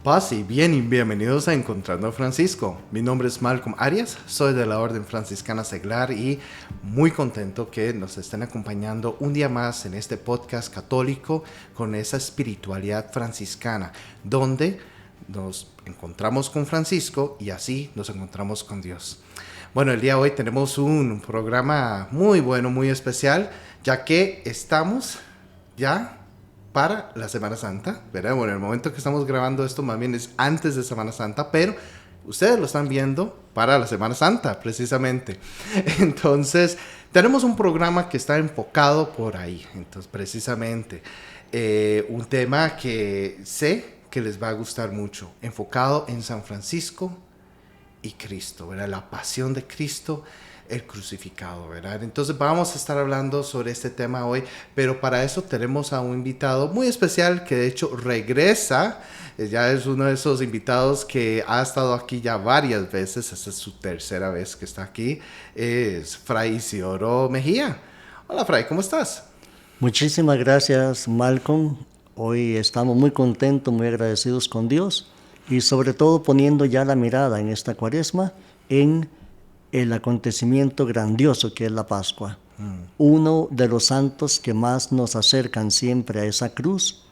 Paz y bienvenidos a Encontrando a Francisco. Mi nombre es Malcolm Arias, soy de la Orden Franciscana Seglar y muy contento que nos estén acompañando un día más en este podcast católico con esa espiritualidad franciscana, donde nos encontramos con Francisco y así nos encontramos con Dios. Bueno, el día de hoy tenemos un programa muy bueno, muy especial, ya que estamos ya para la Semana Santa, ¿verdad? Bueno, el momento que estamos grabando esto más bien es antes de Semana Santa, pero ustedes lo están viendo para la Semana Santa, precisamente. Entonces, tenemos un programa que está enfocado por ahí. Entonces, precisamente, un tema que sé que les va a gustar mucho, enfocado en San Francisco y Cristo, ¿verdad? La pasión de Cristo, el crucificado, ¿verdad? Entonces vamos a estar hablando sobre este tema hoy, pero para eso tenemos a un invitado muy especial que de hecho regresa, ya es uno de esos invitados que ha estado aquí ya varias veces, esta es su tercera vez que está aquí, es Fray Isidoro Mejía. Hola Fray, ¿cómo estás? Muchísimas gracias, Malcolm. Hoy estamos muy contentos, muy agradecidos con Dios y sobre todo poniendo ya la mirada en esta cuaresma en el acontecimiento grandioso que es la Pascua. Uno de los santos que más nos acercan siempre a esa cruz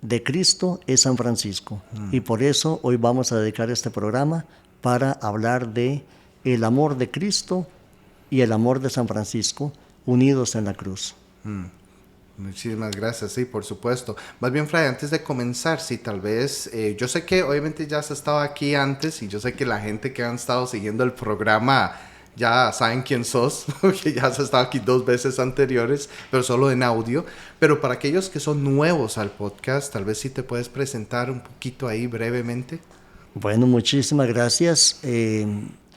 de Cristo es San Francisco. Y por eso hoy vamos a dedicar este programa para hablar de el amor de Cristo y el amor de San Francisco unidos en la cruz. Muchísimas gracias, sí, por supuesto. Más bien, Fray, antes de comenzar, sí, tal vez, yo sé que obviamente ya has estado aquí antes y yo sé que la gente que han estado siguiendo el programa ya saben quién sos, porque ya has estado aquí 2 veces anteriores, pero solo en audio. Pero para aquellos que son nuevos al podcast, tal vez sí te puedes presentar un poquito ahí brevemente. Bueno, muchísimas gracias.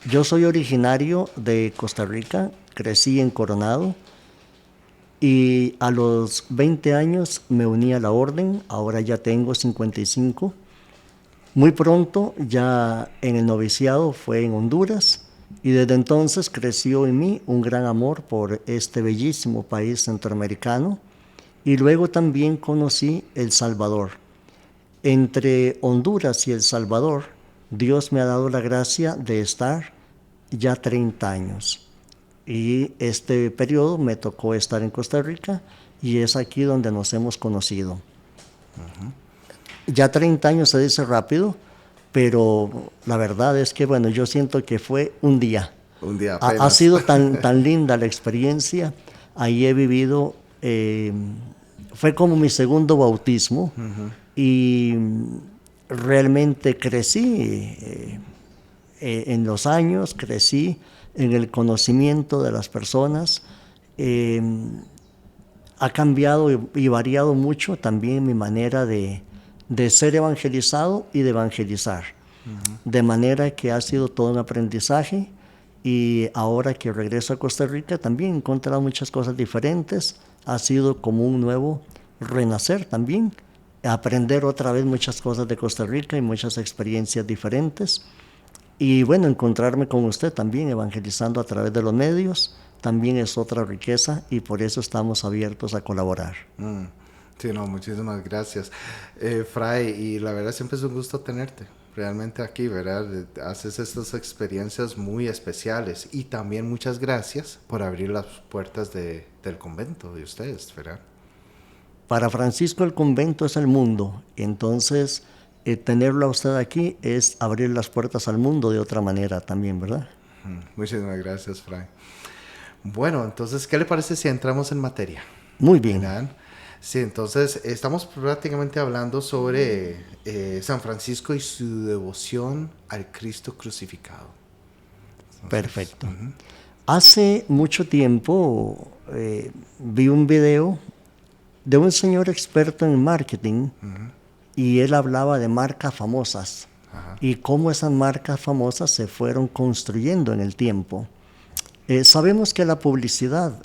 Yo soy originario de Costa Rica, crecí en Coronado. Y a los 20 años me uní a la orden, ahora ya tengo 55. Muy pronto, ya en el noviciado, fue en Honduras, y desde entonces creció en mí un gran amor por este bellísimo país centroamericano. Y luego también conocí El Salvador. Entre Honduras y El Salvador, Dios me ha dado la gracia de estar ya 30 años. Y este periodo me tocó estar en Costa Rica y es aquí donde nos hemos conocido. Ya 30 años se dice rápido, pero la verdad es que, bueno, yo siento que fue un día. Un día Ha apenas. sido tan linda la experiencia. Ahí he vivido, fue como mi segundo bautismo y realmente crecí en los años, crecí en el conocimiento de las personas. Ha cambiado y variado mucho también mi manera de ser evangelizado y de evangelizar. De manera que ha sido todo un aprendizaje y ahora que regreso a Costa Rica también he encontrado muchas cosas diferentes. Ha sido como un nuevo renacer también, aprender otra vez muchas cosas de Costa Rica y muchas experiencias diferentes. Y bueno, encontrarme con usted también evangelizando a través de los medios también es otra riqueza y por eso estamos abiertos a colaborar. Sí, no, muchísimas gracias, Fray, y la verdad siempre es un gusto tenerte realmente aquí, ¿verdad? Haces estas experiencias muy especiales y también muchas gracias por abrir las puertas del convento de ustedes, ¿verdad? Para Francisco el convento es el mundo, entonces tenerlo a usted aquí es abrir las puertas al mundo de otra manera también, ¿verdad? Muchísimas gracias, Fray. Bueno, entonces, ¿qué le parece si entramos en materia? Muy bien. ¿Verdad? Sí, entonces estamos prácticamente hablando sobre San Francisco y su devoción al Cristo crucificado. Entonces, Perfecto. Hace mucho tiempo vi un video de un señor experto en marketing y él hablaba de marcas famosas y cómo esas marcas famosas se fueron construyendo en el tiempo. Sabemos que la publicidad,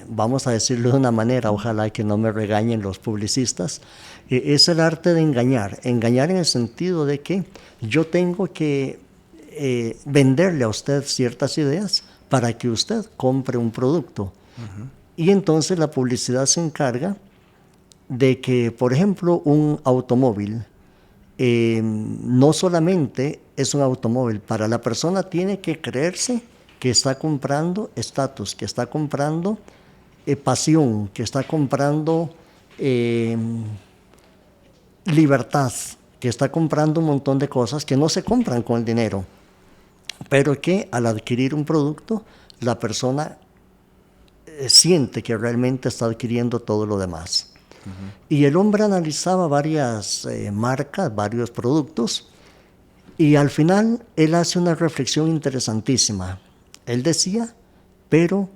vamos a decirlo de una manera, ojalá que no me regañen los publicistas, es el arte de engañar. Engañar en el sentido de que yo tengo que venderle a usted ciertas ideas para que usted compre un producto. Y entonces la publicidad se encarga de que, por ejemplo, un automóvil no solamente es un automóvil, para la persona tiene que creerse que está comprando estatus, que está comprando pasión, que está comprando libertad, que está comprando un montón de cosas que no se compran con el dinero, pero que al adquirir un producto, la persona siente que realmente está adquiriendo todo lo demás. Y el hombre analizaba varias marcas, varios productos, y al final él hace una reflexión interesantísima. Él decía, pero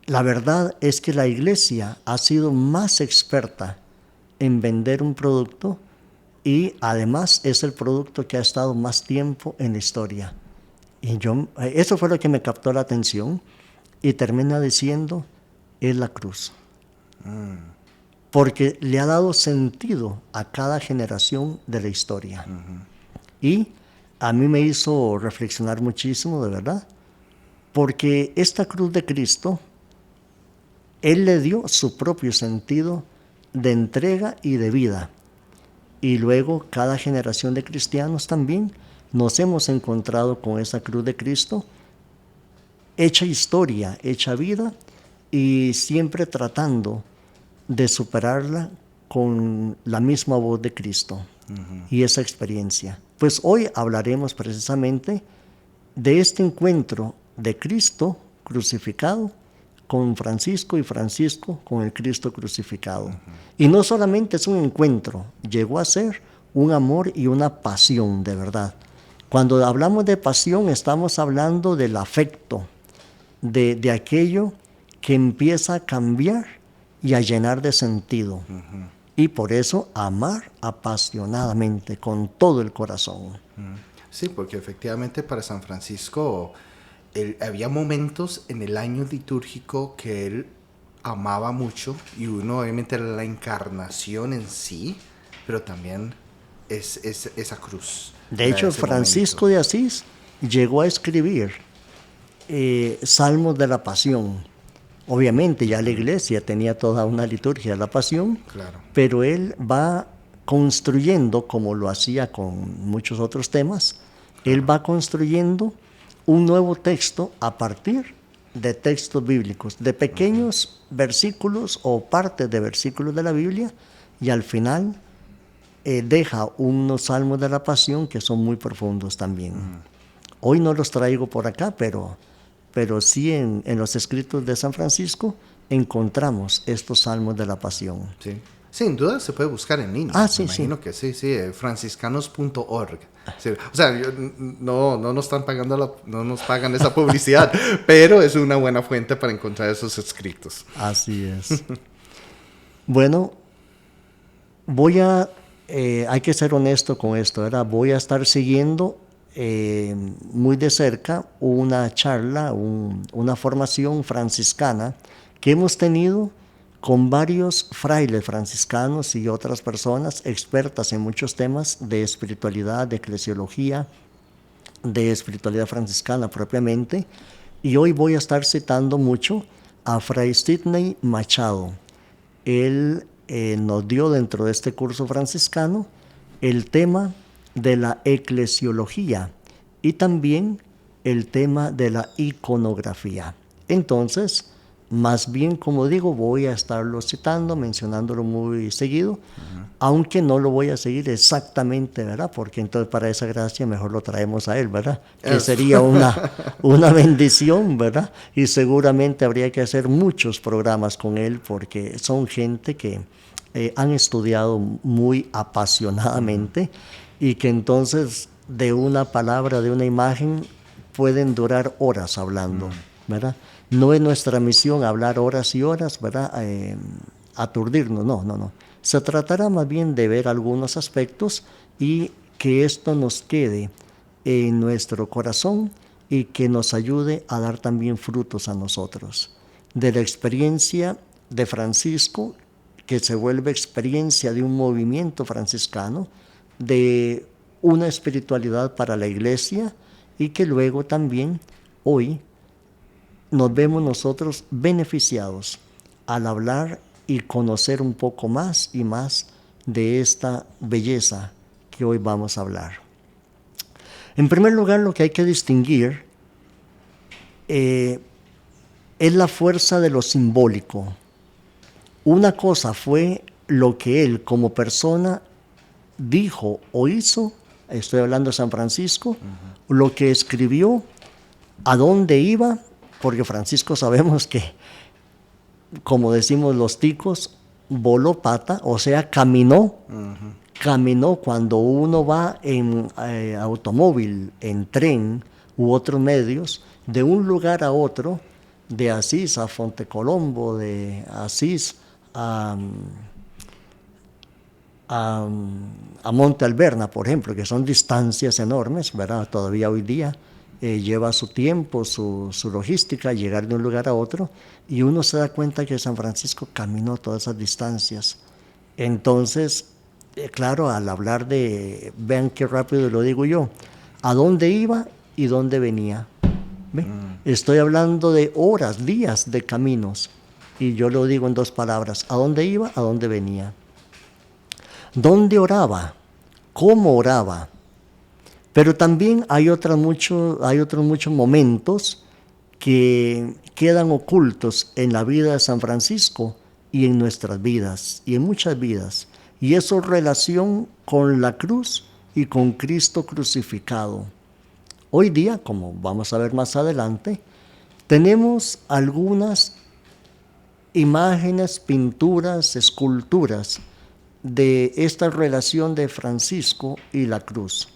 la verdad es que la iglesia ha sido más experta en vender un producto y además es el producto que ha estado más tiempo en la historia. Y eso fue lo que me captó la atención y termina diciendo, es la cruz. Porque le ha dado sentido a cada generación de la historia. Y a mí me hizo reflexionar muchísimo, de verdad, porque esta cruz de Cristo, Él le dio su propio sentido de entrega y de vida. Y luego cada generación de cristianos también nos hemos encontrado con esa cruz de Cristo, hecha historia, hecha vida, y siempre tratando de superarla con la misma voz de Cristo y esa experiencia. Pues hoy hablaremos precisamente de este encuentro de Cristo crucificado con Francisco y Francisco con el Cristo crucificado. Y no solamente es un encuentro, llegó a ser un amor y una pasión de verdad. Cuando hablamos de pasión estamos hablando del afecto, de aquello que empieza a cambiar y a llenar de sentido. Y por eso amar apasionadamente, con todo el corazón. Sí, porque efectivamente para San Francisco había momentos en el año litúrgico que él amaba mucho, y uno obviamente era la encarnación en sí, pero también es esa cruz. De hecho, Francisco de Asís llegó a escribir salmos de la pasión. Obviamente ya la iglesia tenía toda una liturgia de la pasión, claro, pero él va construyendo, como lo hacía con muchos otros temas, él va construyendo un nuevo texto a partir de textos bíblicos, de pequeños versículos o partes de versículos de la Biblia, y al final deja unos salmos de la pasión que son muy profundos también. Hoy no los traigo por acá, pero sí en los escritos de San Francisco encontramos estos salmos de la pasión. Sí. Sin duda se puede buscar en línea. Sí, imagino que sí, franciscanos.org. Sí, o sea, no nos están pagando no nos pagan esa publicidad, pero es una buena fuente para encontrar esos escritos. Así es. Bueno, hay que ser honesto con esto, ¿verdad? Voy a estar siguiendo muy de cerca una charla, una formación franciscana que hemos tenido con varios frailes franciscanos y otras personas expertas en muchos temas de espiritualidad, de eclesiología, de espiritualidad franciscana propiamente. Y hoy voy a estar citando mucho a Fray Sidney Machado. Él nos dio dentro de este curso franciscano el tema de la eclesiología y también el tema de la iconografía. Entonces, más bien, como digo, voy a estarlo citando, mencionándolo muy seguido, aunque no lo voy a seguir exactamente, ¿verdad? Porque entonces para esa gracia mejor lo traemos a él, ¿verdad? Que sería una bendición, ¿verdad? Y seguramente habría que hacer muchos programas con él porque son gente que han estudiado muy apasionadamente y que entonces de una palabra, de una imagen, pueden durar horas hablando, ¿verdad? No es nuestra misión hablar horas y horas, ¿verdad? Aturdirnos, no. Se tratará más bien de ver algunos aspectos y que esto nos quede en nuestro corazón y que nos ayude a dar también frutos a nosotros. De la experiencia de Francisco, que se vuelve experiencia de un movimiento franciscano, de una espiritualidad para la iglesia y que luego también hoy nos vemos nosotros beneficiados al hablar y conocer un poco más y más de esta belleza que hoy vamos a hablar. En primer lugar, lo que hay que distinguir es la fuerza de lo simbólico. Una cosa fue lo que él como persona dijo o hizo, estoy hablando de San Francisco, lo que escribió, a dónde iba, porque Francisco sabemos que, como decimos los ticos, voló pata, o sea, caminó. Caminó. Cuando uno va en automóvil, en tren u otros medios, de un lugar a otro, de Asís a Fontecolombo, de Asís a Monte Alverna, por ejemplo, que son distancias enormes, ¿verdad? Todavía hoy día lleva su tiempo, su logística, llegar de un lugar a otro, y uno se da cuenta que San Francisco caminó todas esas distancias. Entonces, claro, al hablar de, vean qué rápido lo digo yo, a dónde iba y dónde venía. Estoy hablando de horas, días de caminos, y yo lo digo en dos palabras: a dónde iba, a dónde venía. ¿Dónde oraba? ¿Cómo oraba? Pero también hay otros muchos momentos que quedan ocultos en la vida de San Francisco y en nuestras vidas, y en muchas vidas. Y eso es relación con la cruz y con Cristo crucificado. Hoy día, como vamos a ver más adelante, tenemos algunas imágenes, pinturas, esculturas de esta relación de Francisco y la cruz.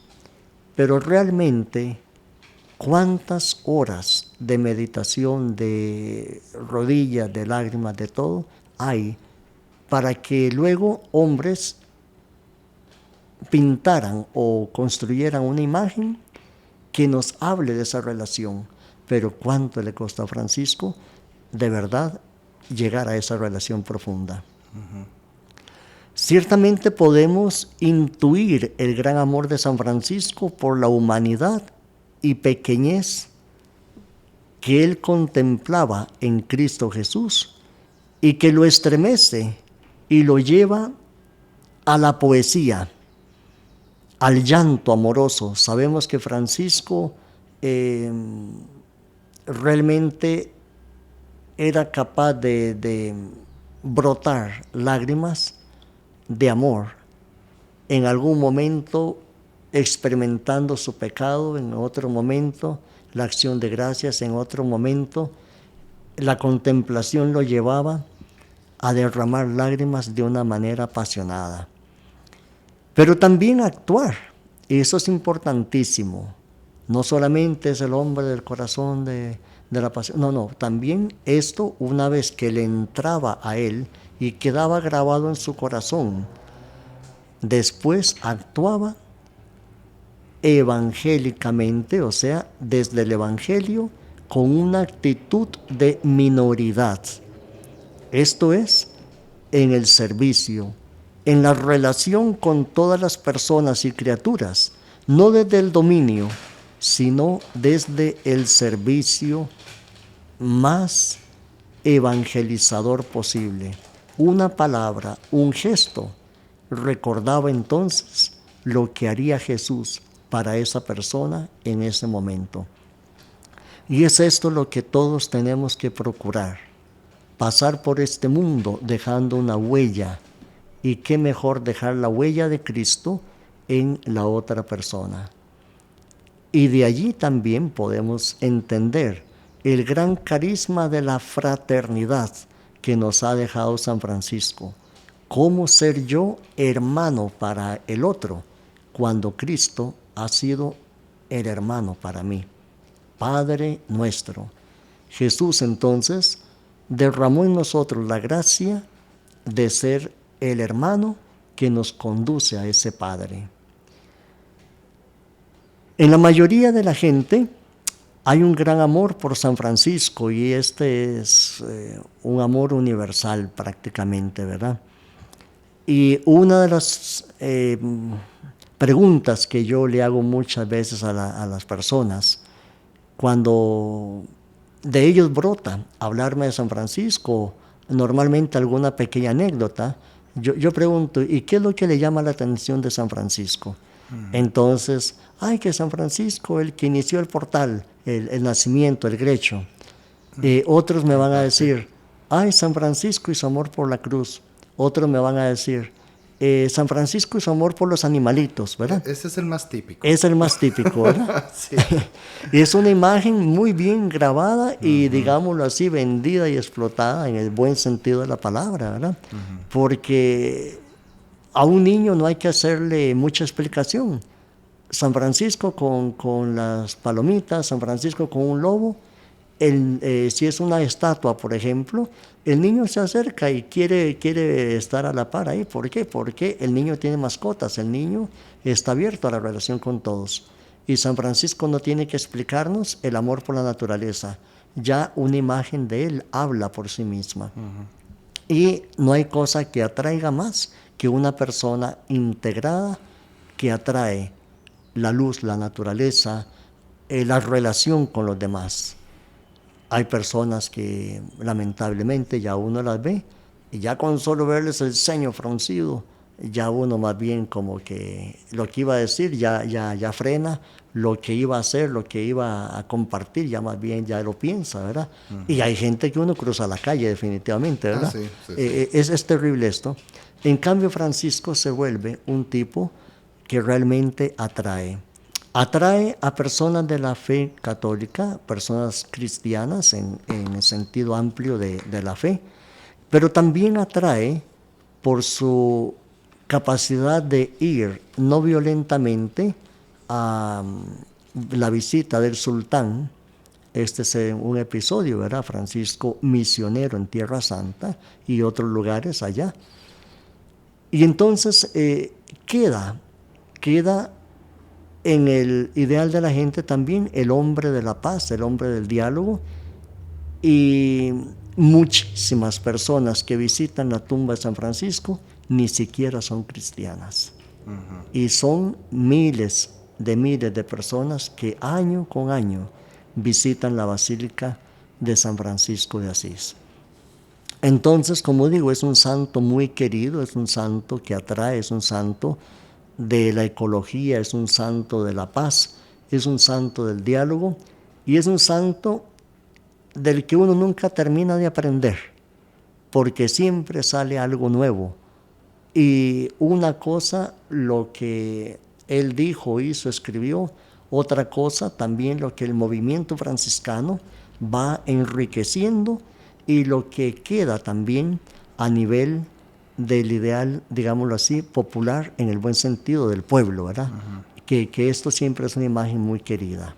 Pero realmente, ¿cuántas horas de meditación, de rodillas, de lágrimas, de todo hay para que luego hombres pintaran o construyeran una imagen que nos hable de esa relación? Pero ¿cuánto le costó a Francisco de verdad llegar a esa relación profunda? Ciertamente podemos intuir el gran amor de San Francisco por la humanidad y pequeñez que él contemplaba en Cristo Jesús y que lo estremece y lo lleva a la poesía, al llanto amoroso. Sabemos que Francisco realmente era capaz de brotar lágrimas de amor, en algún momento experimentando su pecado, en otro momento la acción de gracias, en otro momento la contemplación lo llevaba a derramar lágrimas de una manera apasionada. Pero también actuar, eso es importantísimo. No solamente es el hombre del corazón de la pasión, no, también esto, una vez que le entraba a él y quedaba grabado en su corazón, después actuaba evangélicamente, o sea, desde el evangelio, con una actitud de minoridad. Esto es, en el servicio, en la relación con todas las personas y criaturas, no desde el dominio, sino desde el servicio más evangelizador posible. Una palabra, un gesto, recordaba entonces lo que haría Jesús para esa persona en ese momento. Y es esto lo que todos tenemos que procurar: pasar por este mundo dejando una huella. Y qué mejor dejar la huella de Cristo en la otra persona. Y de allí también podemos entender el gran carisma de la fraternidad que nos ha dejado San Francisco. ¿Cómo ser yo hermano para el otro cuando Cristo ha sido el hermano para mí? Padre nuestro. Jesús entonces derramó en nosotros la gracia de ser el hermano que nos conduce a ese Padre. En la mayoría de la gente hay un gran amor por San Francisco, y este es un amor universal prácticamente, ¿verdad? Y una de las preguntas que yo le hago muchas veces a las personas, cuando de ellos brota hablarme de San Francisco, normalmente alguna pequeña anécdota, Yo pregunto, ¿y qué es lo que le llama la atención de San Francisco? Entonces, ay, que San Francisco, el que inició el portal, el nacimiento, el Grecho. Otros me van a decir, ay, San Francisco y su amor por la cruz. Otros me van a decir, San Francisco y su amor por los animalitos, ¿verdad? Ese es el más típico. Es el más típico, ¿verdad? Sí. Es una imagen muy bien grabada y, digámoslo así, vendida y explotada en el buen sentido de la palabra, ¿verdad? Porque a un niño no hay que hacerle mucha explicación. San Francisco con las palomitas, San Francisco con un lobo. Si es una estatua, por ejemplo, el niño se acerca y quiere estar a la par ahí. ¿Por qué? Porque el niño tiene mascotas, el niño está abierto a la relación con todos. Y San Francisco no tiene que explicarnos el amor por la naturaleza. Ya una imagen de él habla por sí misma. Y no hay cosa que atraiga más que una persona integrada que atrae la luz, la naturaleza, la relación con los demás. Hay personas que lamentablemente ya uno las ve y ya con solo verles el ceño fruncido, ya uno más bien como que lo que iba a decir ya frena, lo que iba a hacer, lo que iba a compartir, ya más bien ya lo piensa, ¿verdad? Y hay gente que uno cruza la calle definitivamente, ¿verdad? Sí. Es terrible esto. En cambio, Francisco se vuelve un tipo que realmente atrae. Atrae a personas de la fe católica, personas cristianas en el sentido amplio de la fe, pero también atrae por su capacidad de ir no violentamente a la visita del sultán. Este es un episodio, ¿verdad? Francisco misionero en Tierra Santa y otros lugares allá. Y entonces queda en el ideal de la gente también el hombre de la paz, el hombre del diálogo, y muchísimas personas que visitan la tumba de San Francisco ni siquiera son cristianas. Y son miles de personas que año con año visitan la Basílica de San Francisco de Asís. Entonces, como digo, es un santo muy querido, es un santo que atrae, es un santo de la ecología, es un santo de la paz, es un santo del diálogo y es un santo del que uno nunca termina de aprender, porque siempre sale algo nuevo. Y una cosa, lo que él dijo, hizo, escribió, otra cosa también lo que el movimiento franciscano va enriqueciendo y lo que queda también a nivel del ideal, digámoslo así, popular en el buen sentido del pueblo, ¿verdad? Que esto siempre es una imagen muy querida.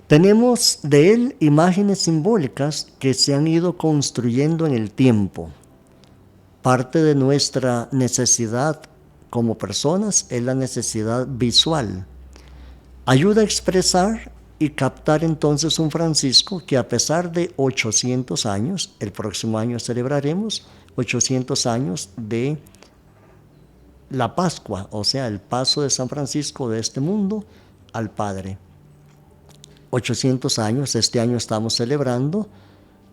Tenemos de él imágenes simbólicas que se han ido construyendo en el tiempo. Parte de nuestra necesidad como personas es la necesidad visual. Ayuda a expresar y captar entonces un Francisco que a pesar de 800 años, el próximo año celebraremos 800 años de la Pascua, o sea, el paso de San Francisco de este mundo al Padre. 800 años, este año estamos celebrando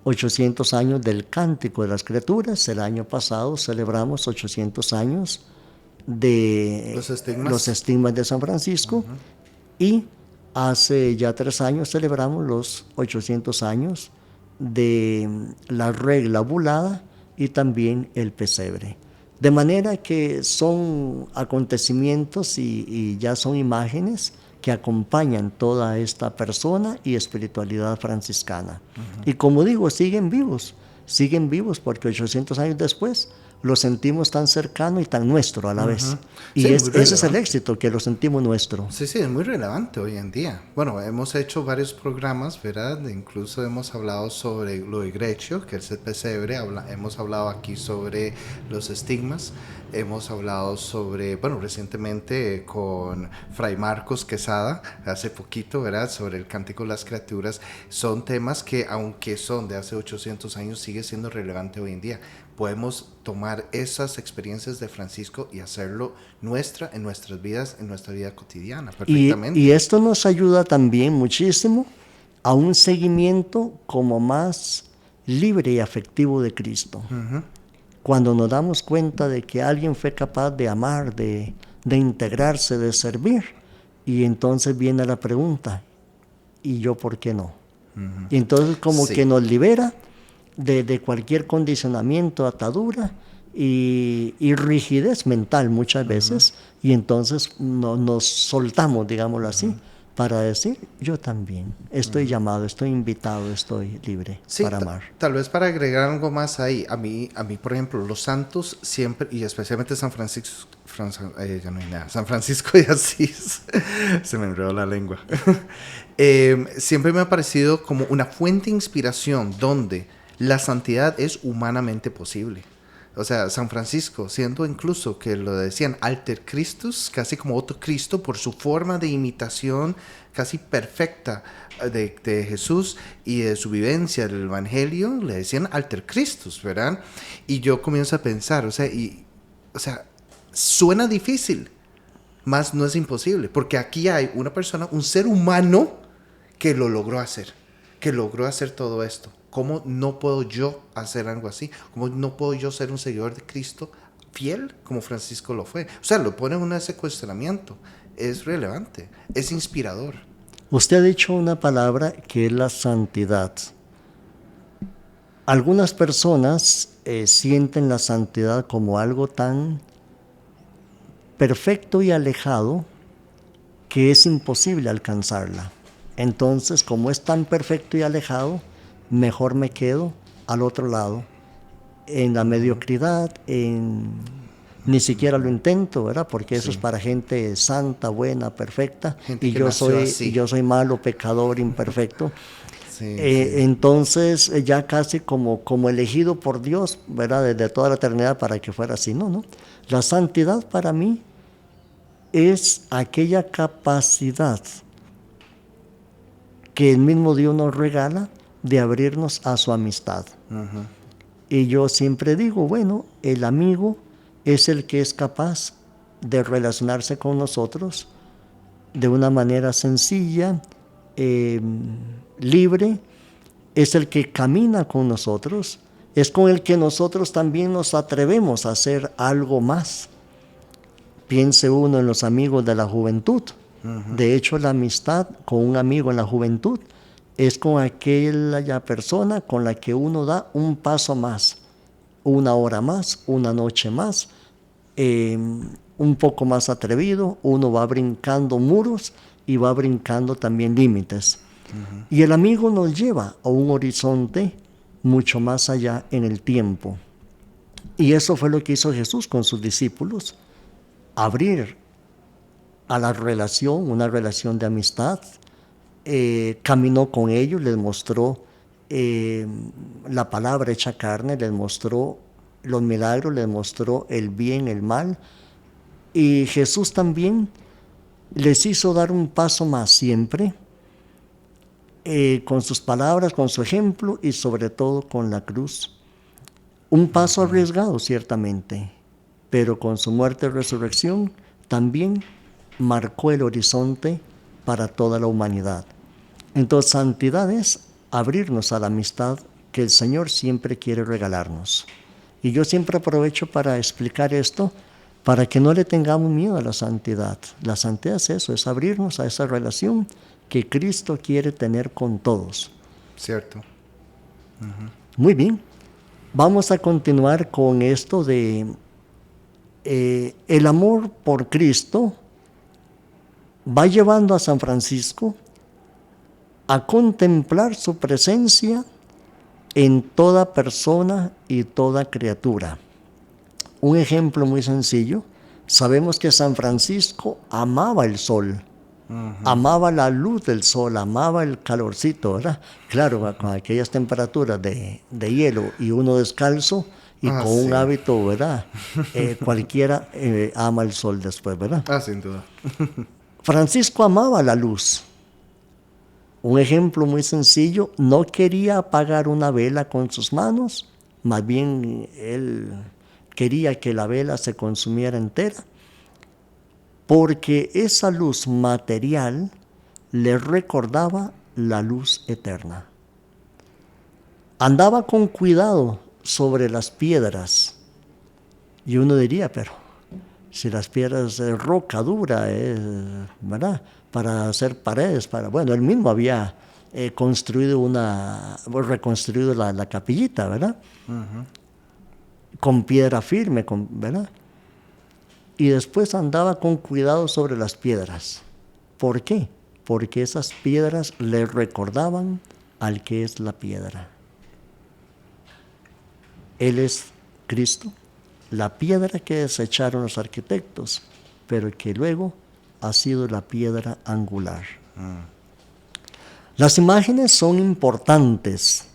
800 años del Cántico de las Criaturas, el año pasado celebramos 800 años de los estigmas de San Francisco y hace ya 3 años celebramos los 800 años de la regla bulada y también el pesebre. De manera que son acontecimientos y ya son imágenes que acompañan toda esta persona y espiritualidad franciscana. Y como digo, siguen vivos porque 800 años después lo sentimos tan cercano y tan nuestro a la vez. Y sí, ese es el éxito, que lo sentimos nuestro. Sí, es muy relevante hoy en día. Bueno, hemos hecho varios programas, ¿verdad? Incluso hemos hablado sobre lo egregio, que es el pesebre. Hemos hablado aquí sobre los estigmas. Hemos hablado sobre, bueno, recientemente con Fray Marcos Quesada, hace poquito, ¿verdad? Sobre el Cántico de las Criaturas. Son temas que, aunque son de hace 800 años, sigue siendo relevante hoy en día. Podemos tomar esas experiencias de Francisco y hacerlo en nuestras vidas, en nuestra vida cotidiana, perfectamente. Y esto nos ayuda también muchísimo a un seguimiento como más libre y afectivo de Cristo. cuando nos damos cuenta de que alguien fue capaz de amar, de integrarse, de servir, y entonces viene la pregunta, ¿y yo por qué no? Y entonces como que nos libera de cualquier condicionamiento, atadura y rigidez mental muchas veces, y entonces nos soltamos, digámoslo así, para decir, yo también estoy llamado, estoy invitado, estoy libre para amar. Tal vez para agregar algo más ahí, a mí, por ejemplo, los santos siempre, y especialmente San Francisco, ya no hay nada, San Francisco de Asís, se me enredó la lengua, siempre me ha parecido como una fuente de inspiración donde la santidad es humanamente posible. O sea, San Francisco, siendo incluso que lo decían alter Christus, casi como otro Cristo, por su forma de imitación casi perfecta de Jesús y de su vivencia del Evangelio, le decían alter Christus, ¿verdad? Y yo comienzo a pensar, o sea, suena difícil, mas no es imposible, porque aquí hay una persona, un ser humano que lo logró hacer todo esto. ¿Cómo no puedo yo hacer algo así? ¿Cómo no puedo yo ser un seguidor de Cristo fiel como Francisco lo fue? O sea, lo pone en ese cuestionamiento. Es relevante, es inspirador. Usted ha dicho una palabra que es la santidad. Algunas personas sienten la santidad como algo tan perfecto y alejado que es imposible alcanzarla. Entonces, como es tan perfecto y alejado, mejor me quedo al otro lado, en la mediocridad, ni siquiera lo intento, ¿verdad? Porque eso es para gente santa, buena, perfecta, gente y yo soy malo, pecador, imperfecto. Entonces, ya casi como elegido por Dios, ¿verdad? Desde toda la eternidad para que fuera así. No. La santidad para mí es aquella capacidad que el mismo Dios nos regala de abrirnos a su amistad. Y yo siempre digo, bueno, el amigo es el que es capaz de relacionarse con nosotros de una manera sencilla, libre, es el que camina con nosotros, es con el que nosotros también nos atrevemos a hacer algo más. Piense uno en los amigos de la juventud. De hecho, la amistad con un amigo en la juventud es con aquella persona con la que uno da un paso más, una hora más, una noche más, un poco más atrevido, uno va brincando muros y va brincando también límites. Y el amigo nos lleva a un horizonte mucho más allá en el tiempo. Y eso fue lo que hizo Jesús con sus discípulos, abrir a la relación, una relación de amistad. Caminó con ellos, les mostró la palabra hecha carne, les mostró los milagros, les mostró el bien, el mal. Y Jesús también les hizo dar un paso más siempre, con sus palabras, con su ejemplo y sobre todo con la cruz. Un paso arriesgado, ciertamente, pero con su muerte y resurrección también marcó el horizonte para toda la humanidad. Entonces, santidad es abrirnos a la amistad que el Señor siempre quiere regalarnos. Y yo siempre aprovecho para explicar esto, para que no le tengamos miedo a la santidad. La santidad es eso, es abrirnos a esa relación que Cristo quiere tener con todos. Cierto. Muy bien. Vamos a continuar con esto de el amor por Cristo va llevando a San Francisco a contemplar su presencia en toda persona y toda criatura. Un ejemplo muy sencillo, sabemos que San Francisco amaba el sol, amaba la luz del sol, amaba el calorcito, ¿verdad? Claro, con aquellas temperaturas de hielo y uno descalzo y con un hábito, ¿verdad? Cualquiera ama el sol después, ¿verdad? Sin duda. Francisco amaba la luz. Un ejemplo muy sencillo, no quería apagar una vela con sus manos, más bien él quería que la vela se consumiera entera, porque esa luz material le recordaba la luz eterna. Andaba con cuidado sobre las piedras, Y uno diría, pero si las piedras de roca dura, ¿verdad? Para hacer paredes, bueno, él mismo había reconstruido la capillita, ¿verdad? Con piedra firme, ¿verdad? Y después andaba con cuidado sobre las piedras. ¿Por qué? Porque esas piedras le recordaban al que es la piedra. Él es Cristo, la piedra que desecharon los arquitectos, pero que luego ha sido la piedra angular. Las imágenes son importantes.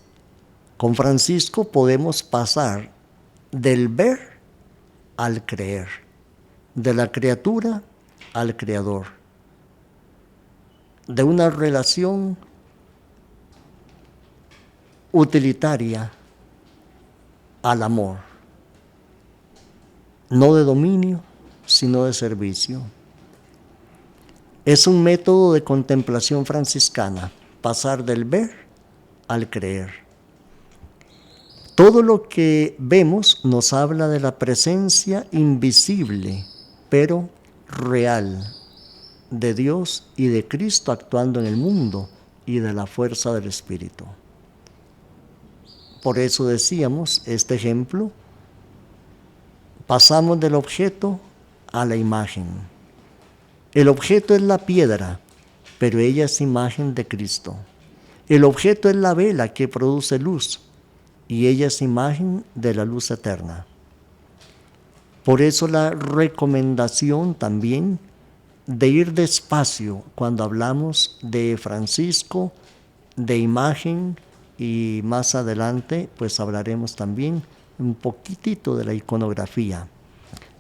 Con Francisco podemos pasar del ver al creer, de la criatura al creador, de una relación utilitaria al amor, no de dominio, sino de servicio. Es un método de contemplación franciscana, pasar del ver al creer. Todo lo que vemos nos habla de la presencia invisible, pero real, de Dios y de Cristo actuando en el mundo y de la fuerza del Espíritu. Por eso decíamos, este ejemplo, pasamos del objeto a la imagen. El objeto es la piedra, pero ella es imagen de Cristo. El objeto es la vela que produce luz, y ella es imagen de la luz eterna. Por eso la recomendación también de ir despacio cuando hablamos de Francisco, de imagen, y más adelante pues hablaremos también un poquitito de la iconografía.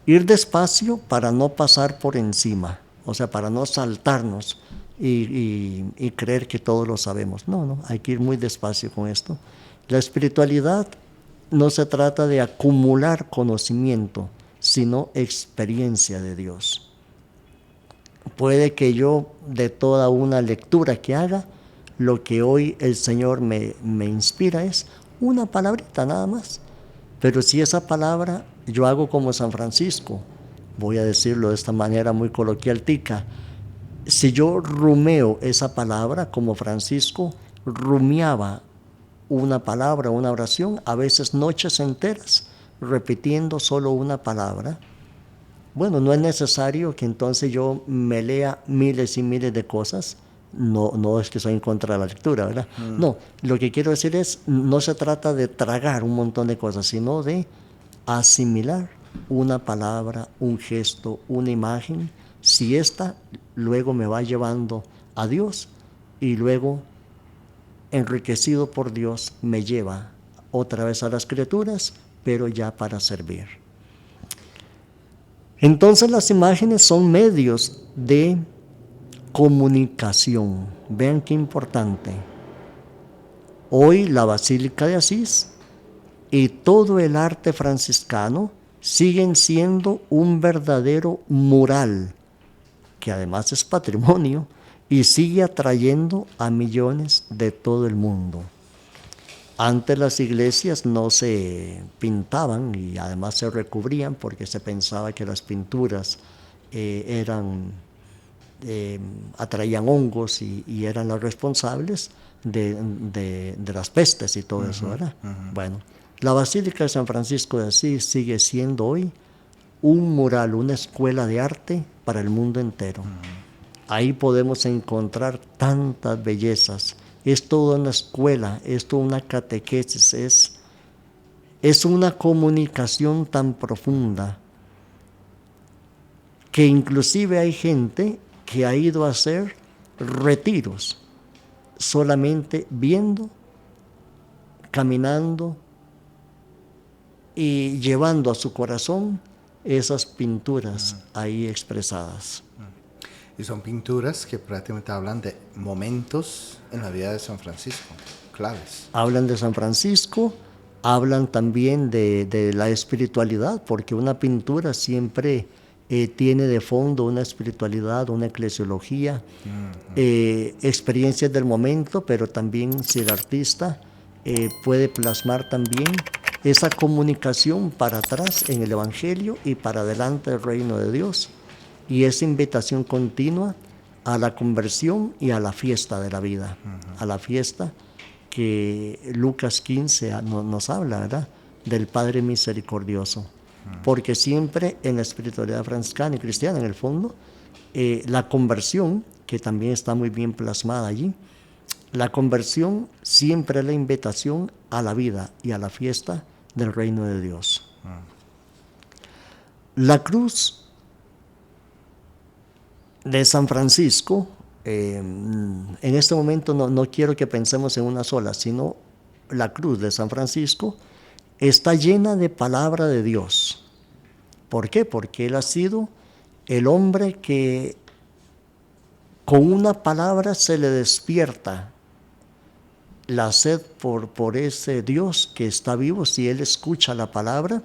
Ir despacio para no pasar por encima, o sea, para no saltarnos y creer que todo lo sabemos. No, hay que ir muy despacio con esto. La espiritualidad no se trata de acumular conocimiento, sino experiencia de Dios. Puede que yo, de toda una lectura que haga, lo que hoy el Señor me inspira es una palabrita nada más. Pero si esa palabra yo hago como San Francisco, voy a decirlo de esta manera muy coloquialtica, si yo rumeo esa palabra como Francisco rumiaba una palabra, una oración, a veces noches enteras, repitiendo solo una palabra, bueno, no es necesario que entonces yo me lea miles y miles de cosas. No es que soy en contra de la lectura, ¿verdad? No, lo que quiero decir es, no se trata de tragar un montón de cosas, sino de asimilar una palabra, un gesto, una imagen, si esta luego me va llevando a Dios y luego, enriquecido por Dios, me lleva otra vez a las criaturas, pero ya para servir. Entonces las imágenes son medios de comunicación. Vean qué importante. Hoy la Basílica de Asís y todo el arte franciscano siguen siendo un verdadero mural, que además es patrimonio y sigue atrayendo a millones de todo el mundo. Antes las iglesias no se pintaban y además se recubrían porque se pensaba que las pinturas atraían hongos y eran los responsables de las pestes y todo eso, ¿verdad? Bueno, la Basílica de San Francisco de Asís sigue siendo hoy un mural, una escuela de arte para el mundo entero. Ahí podemos encontrar tantas bellezas. Es toda una escuela, es toda una catequesis, es una comunicación tan profunda que inclusive hay gente que ha ido a hacer retiros solamente viendo, caminando y llevando a su corazón esas pinturas ahí expresadas. Y son pinturas que prácticamente hablan de momentos en la vida de San Francisco, claves. Hablan de San Francisco, hablan también de la espiritualidad, porque una pintura siempre tiene de fondo una espiritualidad, una eclesiología, experiencias del momento, pero también si el artista puede plasmar también esa comunicación para atrás en el Evangelio y para adelante del reino de Dios. Y esa invitación continua a la conversión y a la fiesta de la vida, a la fiesta que Lucas 15 nos habla, ¿verdad? Del Padre misericordioso. Porque siempre en la espiritualidad franciscana y cristiana, en el fondo, la conversión, que también está muy bien plasmada allí, la conversión siempre es la invitación a la vida y a la fiesta del reino de Dios. La cruz de San Francisco, en este momento no quiero que pensemos en una sola, sino la cruz de San Francisco está llena de palabra de Dios. ¿Por qué? Porque él ha sido el hombre que con una palabra se le despierta la sed por ese Dios que está vivo. Si él escucha la palabra,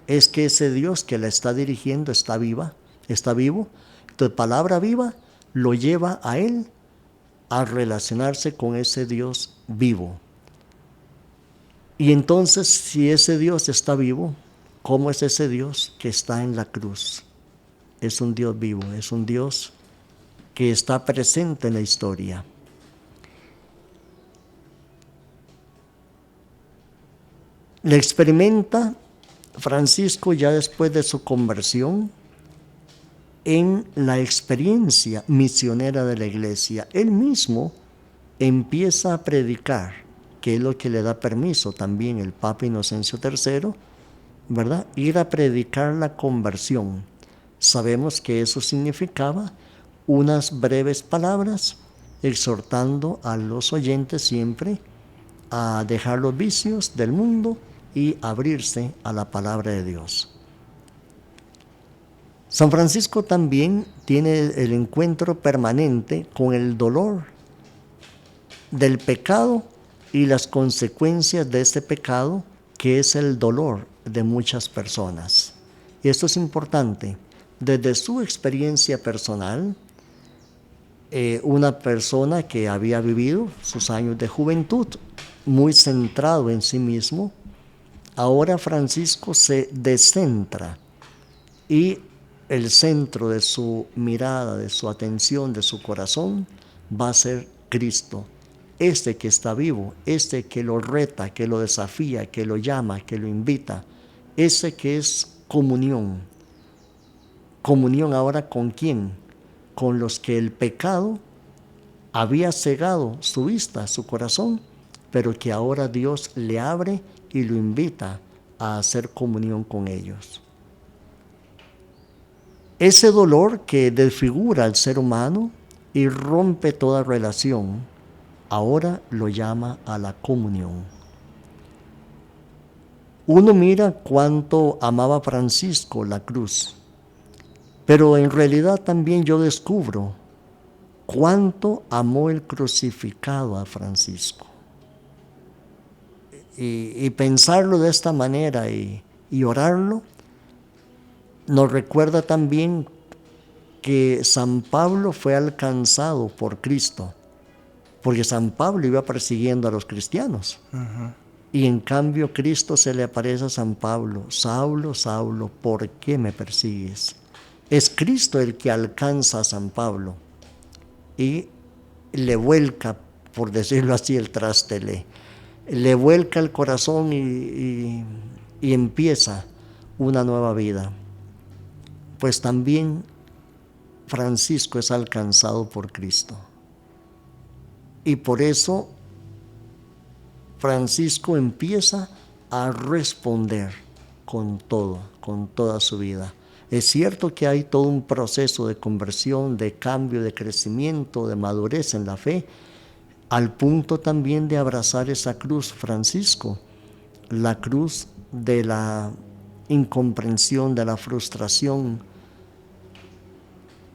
es que ese Dios que la está dirigiendo está vivo. Entonces, palabra viva lo lleva a él a relacionarse con ese Dios vivo. Y entonces, si ese Dios está vivo, ¿cómo es ese Dios que está en la cruz? Es un Dios vivo, es un Dios que está presente en la historia. Le experimenta Francisco ya después de su conversión en la experiencia misionera de la iglesia. Él mismo empieza a predicar, que es lo que le da permiso también el Papa Inocencio III, ¿verdad? Ir a predicar la conversión. Sabemos que eso significaba unas breves palabras exhortando a los oyentes siempre a dejar los vicios del mundo y abrirse a la palabra de Dios. San Francisco también tiene el encuentro permanente con el dolor del pecado y las consecuencias de ese pecado, que es el dolor de muchas personas. Y esto es importante. Desde su experiencia personal, una persona que había vivido sus años de juventud muy centrado en sí mismo, ahora Francisco se descentra y el centro de su mirada, de su atención, de su corazón va a ser Cristo. Este que está vivo, este que lo reta, que lo desafía, que lo llama, que lo invita, ese que es comunión. ¿Comunión ahora con quién? Con los que el pecado había cegado su vista, su corazón, pero que ahora Dios le abre y lo invita a hacer comunión con ellos. Ese dolor que desfigura al ser humano y rompe toda relación, ahora lo llama a la comunión. Uno mira cuánto amaba Francisco la cruz, pero en realidad también yo descubro cuánto amó el crucificado a Francisco. Y pensarlo de esta manera y orarlo, nos recuerda también que San Pablo fue alcanzado por Cristo, porque San Pablo iba persiguiendo a los cristianos. Y en cambio Cristo se le aparece a San Pablo: Saulo, Saulo, ¿por qué me persigues? Es Cristo el que alcanza a San Pablo y le vuelca, por decirlo así, el traste, le vuelca el corazón y empieza una nueva vida. Pues también Francisco es alcanzado por Cristo. Y por eso Francisco empieza a responder con todo, con toda su vida. Es cierto que hay todo un proceso de conversión, de cambio, de crecimiento, de madurez en la fe, al punto también de abrazar esa cruz, Francisco, la cruz de la incomprensión, de la frustración,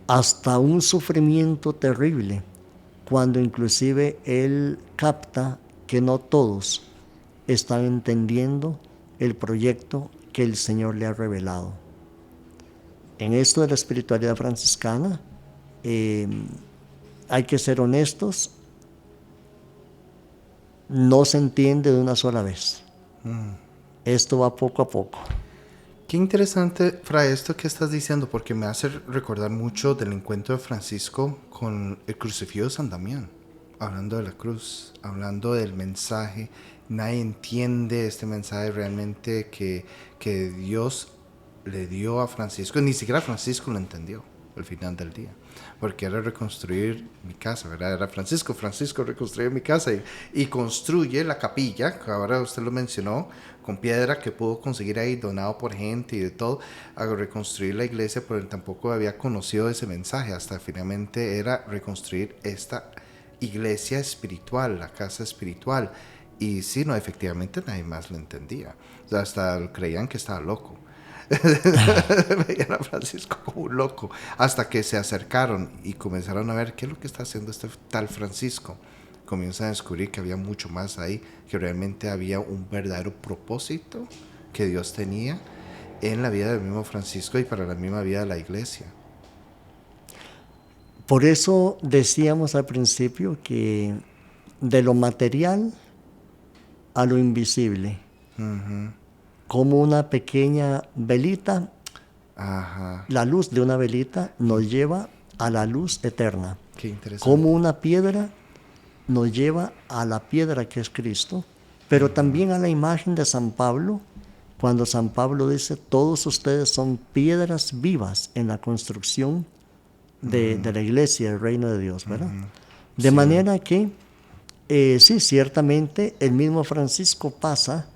hasta un sufrimiento terrible, cuando inclusive él capta que no todos están entendiendo el proyecto que el Señor le ha revelado. En esto de la espiritualidad franciscana, hay que ser honestos, no se entiende de una sola vez. Esto va poco a poco. Qué interesante, Fray, esto que estás diciendo, porque me hace recordar mucho del encuentro de Francisco con el crucifijo de San Damián, hablando de la cruz, hablando del mensaje. Nadie entiende este mensaje realmente que Dios le dio a Francisco, ni siquiera Francisco lo entendió al final del día, porque era reconstruir mi casa, ¿verdad? Era Francisco reconstruye mi casa y construye la capilla, que ahora usted lo mencionó, con piedra que pudo conseguir ahí, donado por gente y de todo, a reconstruir la iglesia, pero él tampoco había conocido ese mensaje, hasta finalmente era reconstruir esta iglesia espiritual, la casa espiritual. Y sí, no, efectivamente nadie más lo entendía. O sea, hasta creían que estaba loco. Veían a Francisco como un loco. Hasta que se acercaron y comenzaron a ver qué es lo que está haciendo este tal Francisco. Comienzan a descubrir que había mucho más ahí, que realmente había un verdadero propósito que Dios tenía en la vida del mismo Francisco y para la misma vida de la iglesia. Por eso decíamos al principio que de lo material a lo invisible, como una pequeña velita, Ajá, la luz de una velita nos lleva a la luz eterna. qué interesante. Como una piedra nos lleva a la piedra que es Cristo, pero también a la imagen de San Pablo, cuando San Pablo dice, todos ustedes son piedras vivas en la construcción de la iglesia, del reino de Dios, ¿verdad? De Sí. manera que, sí, ciertamente el mismo Francisco pasa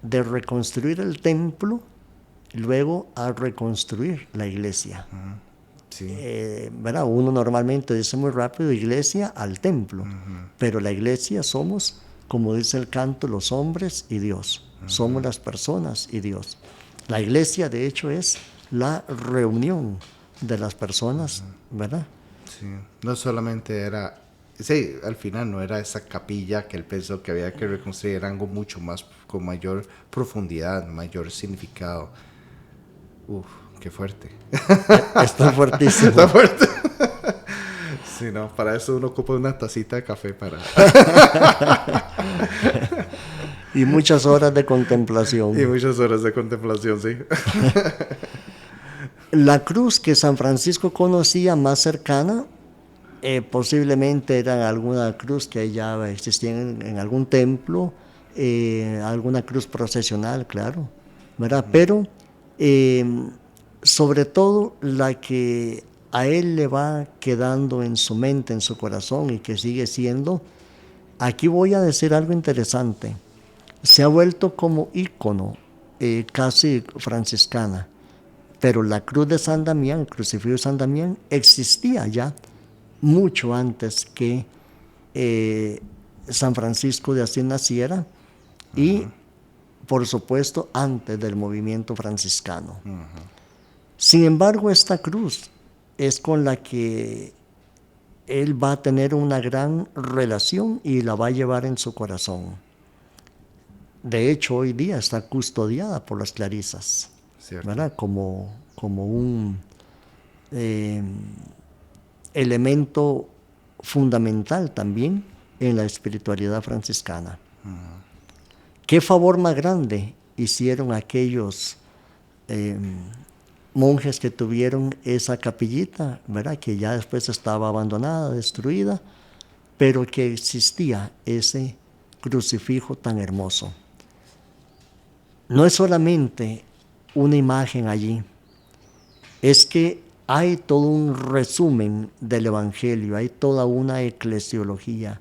de reconstruir el templo, luego a reconstruir la iglesia. Sí. ¿Verdad? Uno normalmente dice muy rápido iglesia al templo, pero la iglesia somos, como dice el canto, los hombres y Dios. Somos las personas y Dios. La iglesia, de hecho, es la reunión de las personas, ¿verdad? Sí, no solamente era, sí, al final no era esa capilla que él pensó que había que reconstruir, era algo mucho más, con mayor profundidad, mayor significado. Uf, qué fuerte. Está fuertísimo. Está fuerte. Sí, no, para eso uno ocupa una tacita de café para... Y muchas horas de y contemplación. muchas horas de contemplación, sí. La cruz que San Francisco conocía más cercana, posiblemente era alguna cruz que ya existía en algún templo, alguna cruz procesional, claro, ¿verdad? Pero eh, sobre todo la que a él le va quedando en su mente, en su corazón y que sigue siendo, aquí voy a decir algo interesante, se ha vuelto como ícono casi franciscana. Pero la cruz de San Damián, el crucifijo de San Damián, existía ya mucho antes que San Francisco de Asís naciera y, por supuesto, antes del movimiento franciscano. Sin embargo, esta cruz es con la que él va a tener una gran relación y la va a llevar en su corazón. De hecho, hoy día está custodiada por las clarisas. Cierto. ¿Verdad? Como un elemento fundamental también en la espiritualidad franciscana. ¿Qué favor más grande hicieron aquellos monjes que tuvieron esa capillita, ¿verdad? Que ya después estaba abandonada, destruida, pero que existía ese crucifijo tan hermoso? No es solamente una imagen allí, es que hay todo un resumen del Evangelio, hay toda una eclesiología,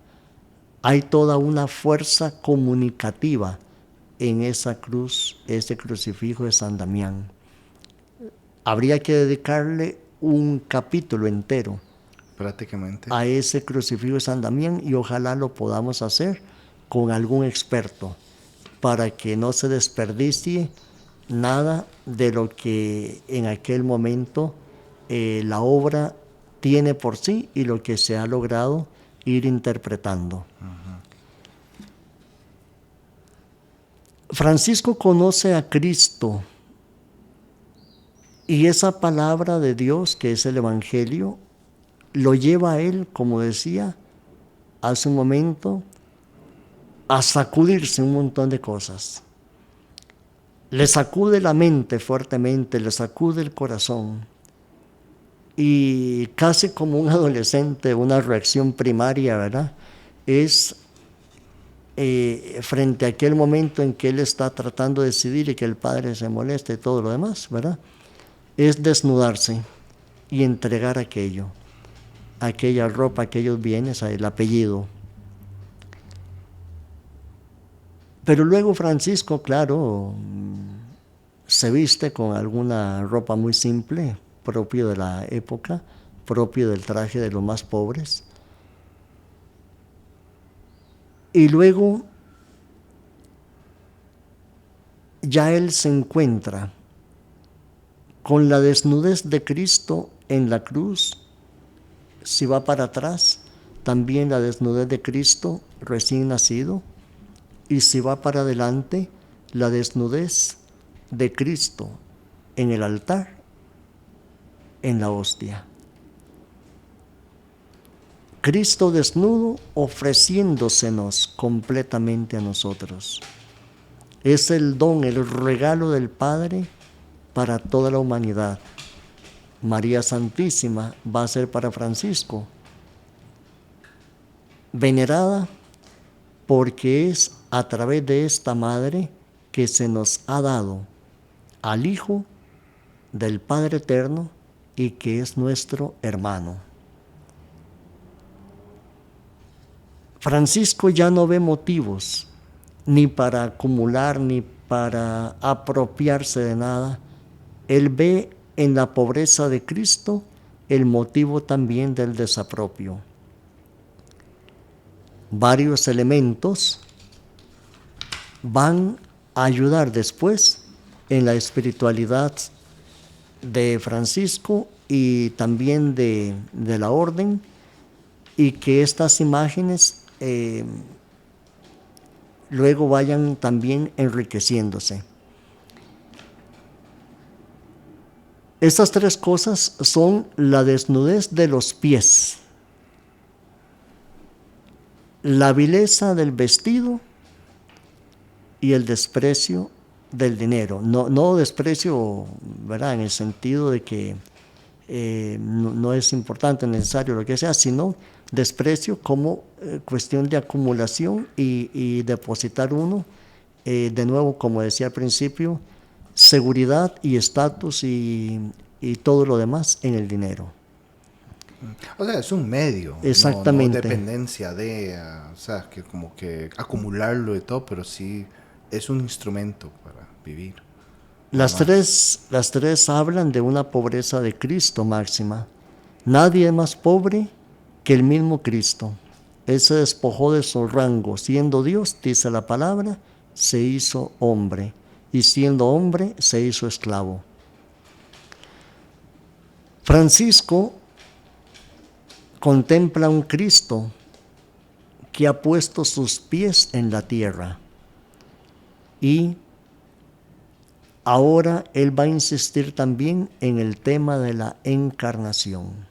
hay toda una fuerza comunicativa en esa cruz, ese crucifijo de San Damián. Habría que dedicarle un capítulo entero Prácticamente. a ese crucifijo de San Damián y ojalá lo podamos hacer con algún experto para que no se desperdicie nada de lo que en aquel momento la obra tiene por sí y lo que se ha logrado ir interpretando. Francisco conoce a Cristo y esa palabra de Dios que es el Evangelio lo lleva a él, como decía hace un momento, a sacudirse un montón de cosas. le sacude la mente fuertemente, le sacude el corazón. Y casi como un adolescente, una reacción primaria, ¿verdad? Es frente a aquel momento en que él está tratando de decidir y que el padre se molesta y todo lo demás, ¿verdad? Es desnudarse y entregar aquello, aquella ropa, aquellos bienes, el apellido. Pero luego Francisco, claro, se viste con alguna ropa muy simple, propio de la época, propio del traje de los más pobres. Y luego ya él se encuentra con la desnudez de Cristo en la cruz. Si va para atrás, también la desnudez de Cristo recién nacido. Y si va para adelante, la desnudez de Cristo en el altar, en la hostia. Cristo desnudo ofreciéndosenos completamente a nosotros. Es el don, el regalo del Padre para toda la humanidad. María Santísima va a ser para Francisco venerada porque es a través de esta madre que se nos ha dado al Hijo del Padre Eterno y que es nuestro hermano. Francisco ya no ve motivos ni para acumular ni para apropiarse de nada. Él ve en la pobreza de Cristo el motivo también del desapropio. Varios elementos van a ayudar después en la espiritualidad de Francisco y también de la orden, y que estas imágenes luego vayan también enriqueciéndose. Estas tres cosas son la desnudez de los pies, la vileza del vestido y el desprecio del dinero. No desprecio, ¿verdad?, en el sentido de que no es importante, necesario, lo que sea, sino desprecio como cuestión de acumulación y depositar uno, de nuevo, como decía al principio, seguridad y estatus y todo lo demás en el dinero. O sea, es un medio, Exactamente. no dependencia de, o sea, que como que acumularlo y todo, pero sí es un instrumento para vivir. Las tres hablan de una pobreza de Cristo máxima. Nadie es más pobre que el mismo Cristo. Él se despojó de su rango, siendo Dios, dice la palabra, se hizo hombre, y siendo hombre se hizo esclavo. Francisco contempla un Cristo que ha puesto sus pies en la tierra, y ahora él va a insistir también en el tema de la encarnación.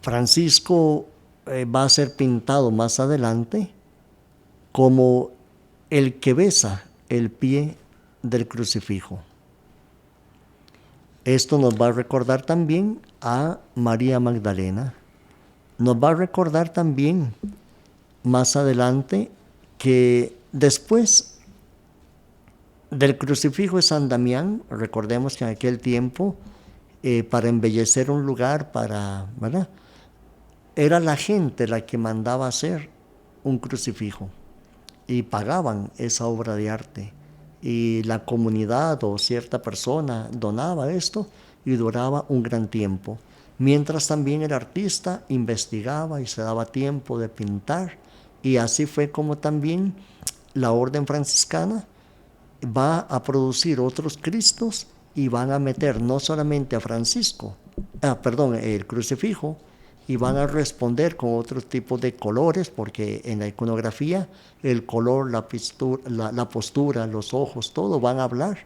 Francisco va a ser pintado más adelante como el que besa el pie del crucifijo. Esto nos va a recordar también a María Magdalena. Nos va a recordar también más adelante que después del crucifijo de San Damián, recordemos que en aquel tiempo, para embellecer un lugar, ¿verdad?, era la gente la que mandaba hacer un crucifijo y pagaban esa obra de arte. Y la comunidad o cierta persona donaba esto y duraba un gran tiempo. Mientras también el artista investigaba y se daba tiempo de pintar. Y así fue como también la orden franciscana va a producir otros Cristos y van a meter no solamente a Francisco, el crucifijo, y van a responder con otro tipo de colores, porque en la iconografía el color, la postura, los ojos, todo van a hablar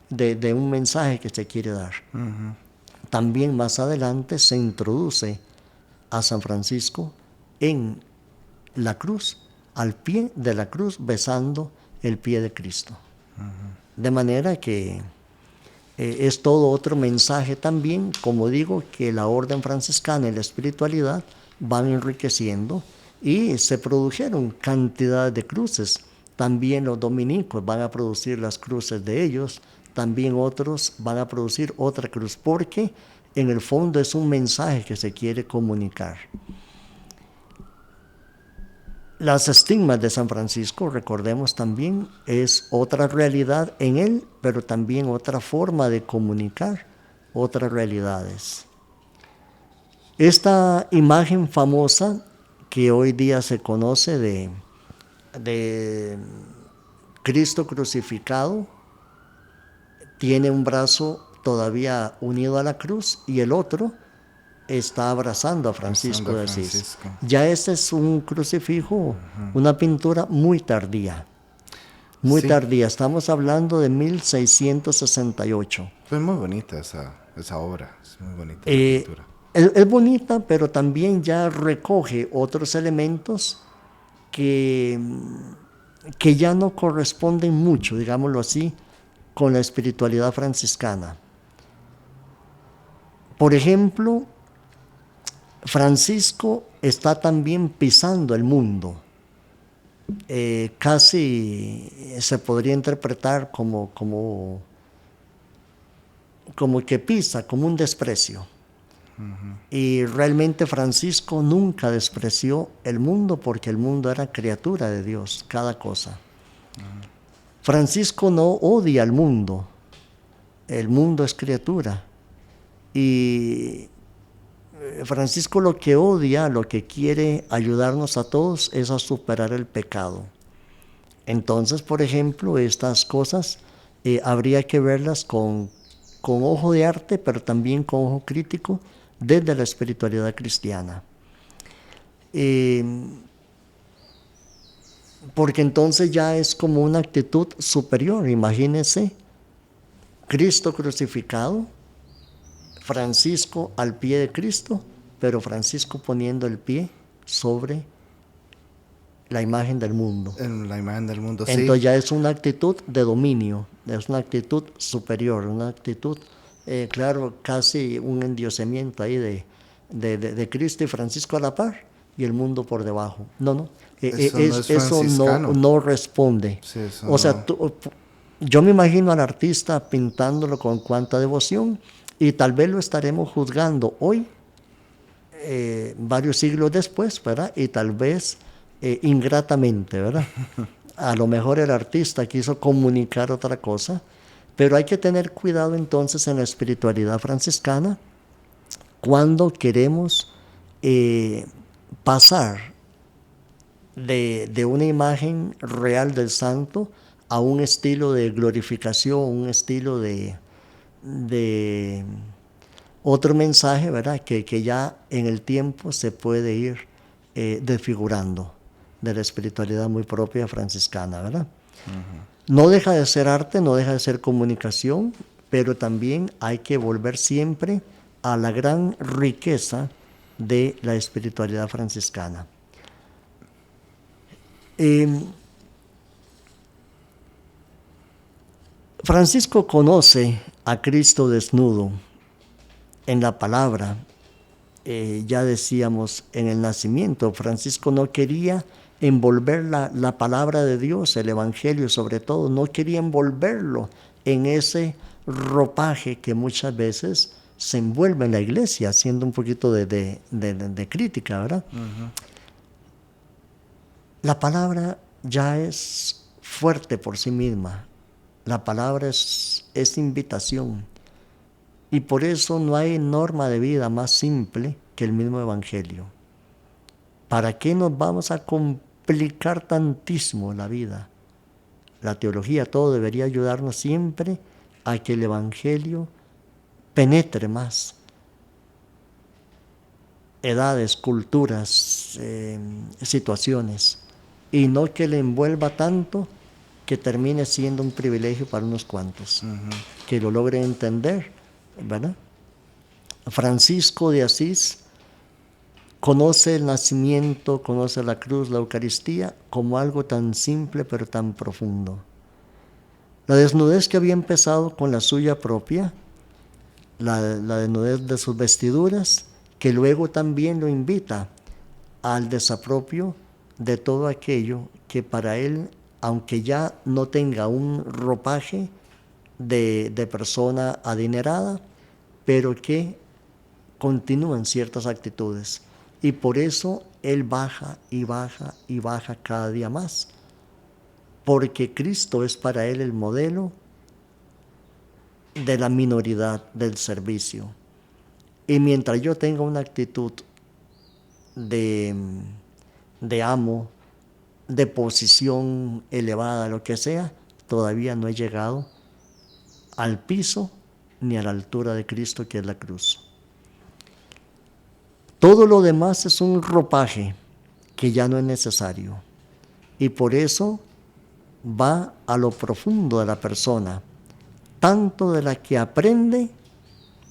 de un mensaje que se quiere dar. Uh-huh. También más adelante se introduce a San Francisco en la cruz, al pie de la cruz, besando el pie de Cristo. De manera que es todo otro mensaje también, como digo, que la orden franciscana y la espiritualidad van enriqueciendo y se produjeron cantidad de cruces. También los dominicos van a producir las cruces de ellos, también otros van a producir otra cruz, porque en el fondo es un mensaje que se quiere comunicar. Las estigmas de San Francisco, recordemos también, es otra realidad en él, pero también otra forma de comunicar otras realidades. Esta imagen famosa que hoy día se conoce de Cristo crucificado, tiene un brazo todavía unido a la cruz y el otro está abrazando a Francisco de Asís. Ya ese es un crucifijo, una pintura muy tardía. Muy tardía, estamos hablando de 1668. Fue muy bonita esa obra, es muy bonita la pintura. Es bonita, pero también ya recoge otros elementos que ya no corresponden mucho, digámoslo así, con la espiritualidad franciscana. Por ejemplo, Francisco está también pisando el mundo. Casi se podría interpretar como que pisa, como un desprecio. Y realmente Francisco nunca despreció el mundo, porque el mundo era criatura de Dios, cada cosa. Francisco no odia al mundo, el mundo es criatura. Y Francisco lo que odia, lo que quiere ayudarnos a todos es a superar el pecado. Entonces, por ejemplo, estas cosas habría que verlas con ojo de arte, pero también con ojo crítico desde la espiritualidad cristiana. Porque entonces ya es como una actitud superior. Imagínense, Cristo crucificado, Francisco al pie de Cristo, pero Francisco poniendo el pie sobre la imagen del mundo. En la imagen del mundo, sí. Entonces ya es una actitud de dominio, es una actitud superior, una actitud, claro, casi un endiosamiento ahí de Cristo y Francisco a la par y el mundo por debajo. No. Eso no responde. Sí, o sea, yo me imagino al artista pintándolo con cuánta devoción, y tal vez lo estaremos juzgando hoy, varios siglos después, ¿verdad? Y tal vez ingratamente, ¿verdad? A lo mejor el artista quiso comunicar otra cosa, pero hay que tener cuidado entonces en la espiritualidad franciscana cuando queremos pasar de una imagen real del santo a un estilo de glorificación, un estilo de otro mensaje, ¿verdad? Que ya en el tiempo se puede ir desfigurando de la espiritualidad muy propia franciscana, ¿verdad? No deja de ser arte, no deja de ser comunicación, pero también hay que volver siempre a la gran riqueza de la espiritualidad franciscana. Francisco conoce a Cristo desnudo en la palabra. Ya decíamos, en el nacimiento, Francisco no quería envolver la palabra de Dios, el Evangelio sobre todo, no quería envolverlo en ese ropaje que muchas veces se envuelve en la iglesia, haciendo un poquito de crítica, ¿verdad? La palabra ya es fuerte por sí misma, la palabra es invitación. Y por eso no hay norma de vida más simple que el mismo Evangelio. ¿Para qué nos vamos a complicar tantísimo la vida? La teología, todo debería ayudarnos siempre a que el Evangelio penetre más. Edades, culturas, situaciones. Y no que le envuelva tanto que termine siendo un privilegio para unos cuantos. Que lo logren entender, ¿verdad? Francisco de Asís conoce el nacimiento, conoce la cruz, la Eucaristía, como algo tan simple pero tan profundo. La desnudez que había empezado con la suya propia, la desnudez de sus vestiduras, que luego también lo invita al desapropio de todo aquello que para él, aunque ya no tenga un ropaje de persona adinerada, pero que continúan ciertas actitudes. Y por eso él baja y baja y baja cada día más, porque Cristo es para él el modelo de la minoridad del servicio. Y mientras yo tenga una actitud de, de amo, de posición elevada, lo que sea, todavía no he llegado al piso ni a la altura de Cristo, que es la cruz. Todo lo demás es un ropaje que ya no es necesario. Y por eso va a lo profundo de la persona, tanto de la que aprende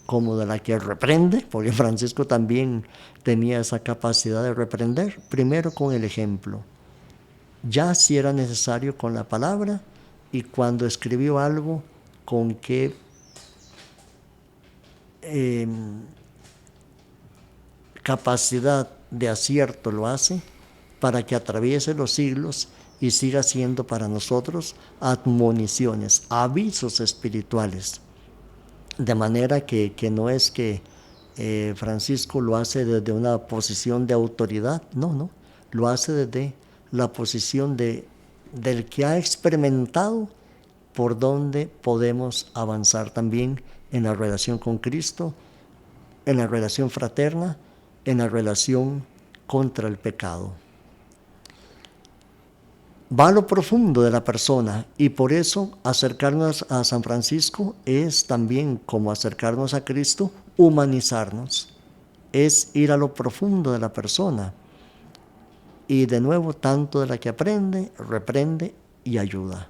como de la que reprende, porque Francisco también tenía esa capacidad de reprender, primero con el ejemplo, ya si era necesario con la palabra, y cuando escribió algo, con qué capacidad de acierto lo hace, para que atraviese los siglos y siga siendo para nosotros admoniciones, avisos espirituales. De manera que no es que Francisco lo hace desde una posición de autoridad, no, lo hace desde la posición del que ha experimentado por donde podemos avanzar también en la relación con Cristo, en la relación fraterna, en la relación contra el pecado. Va a lo profundo de la persona, y por eso acercarnos a San Francisco es también, como acercarnos a Cristo, humanizarnos, es ir a lo profundo de la persona, y de nuevo tanto de la que aprende, reprende y ayuda.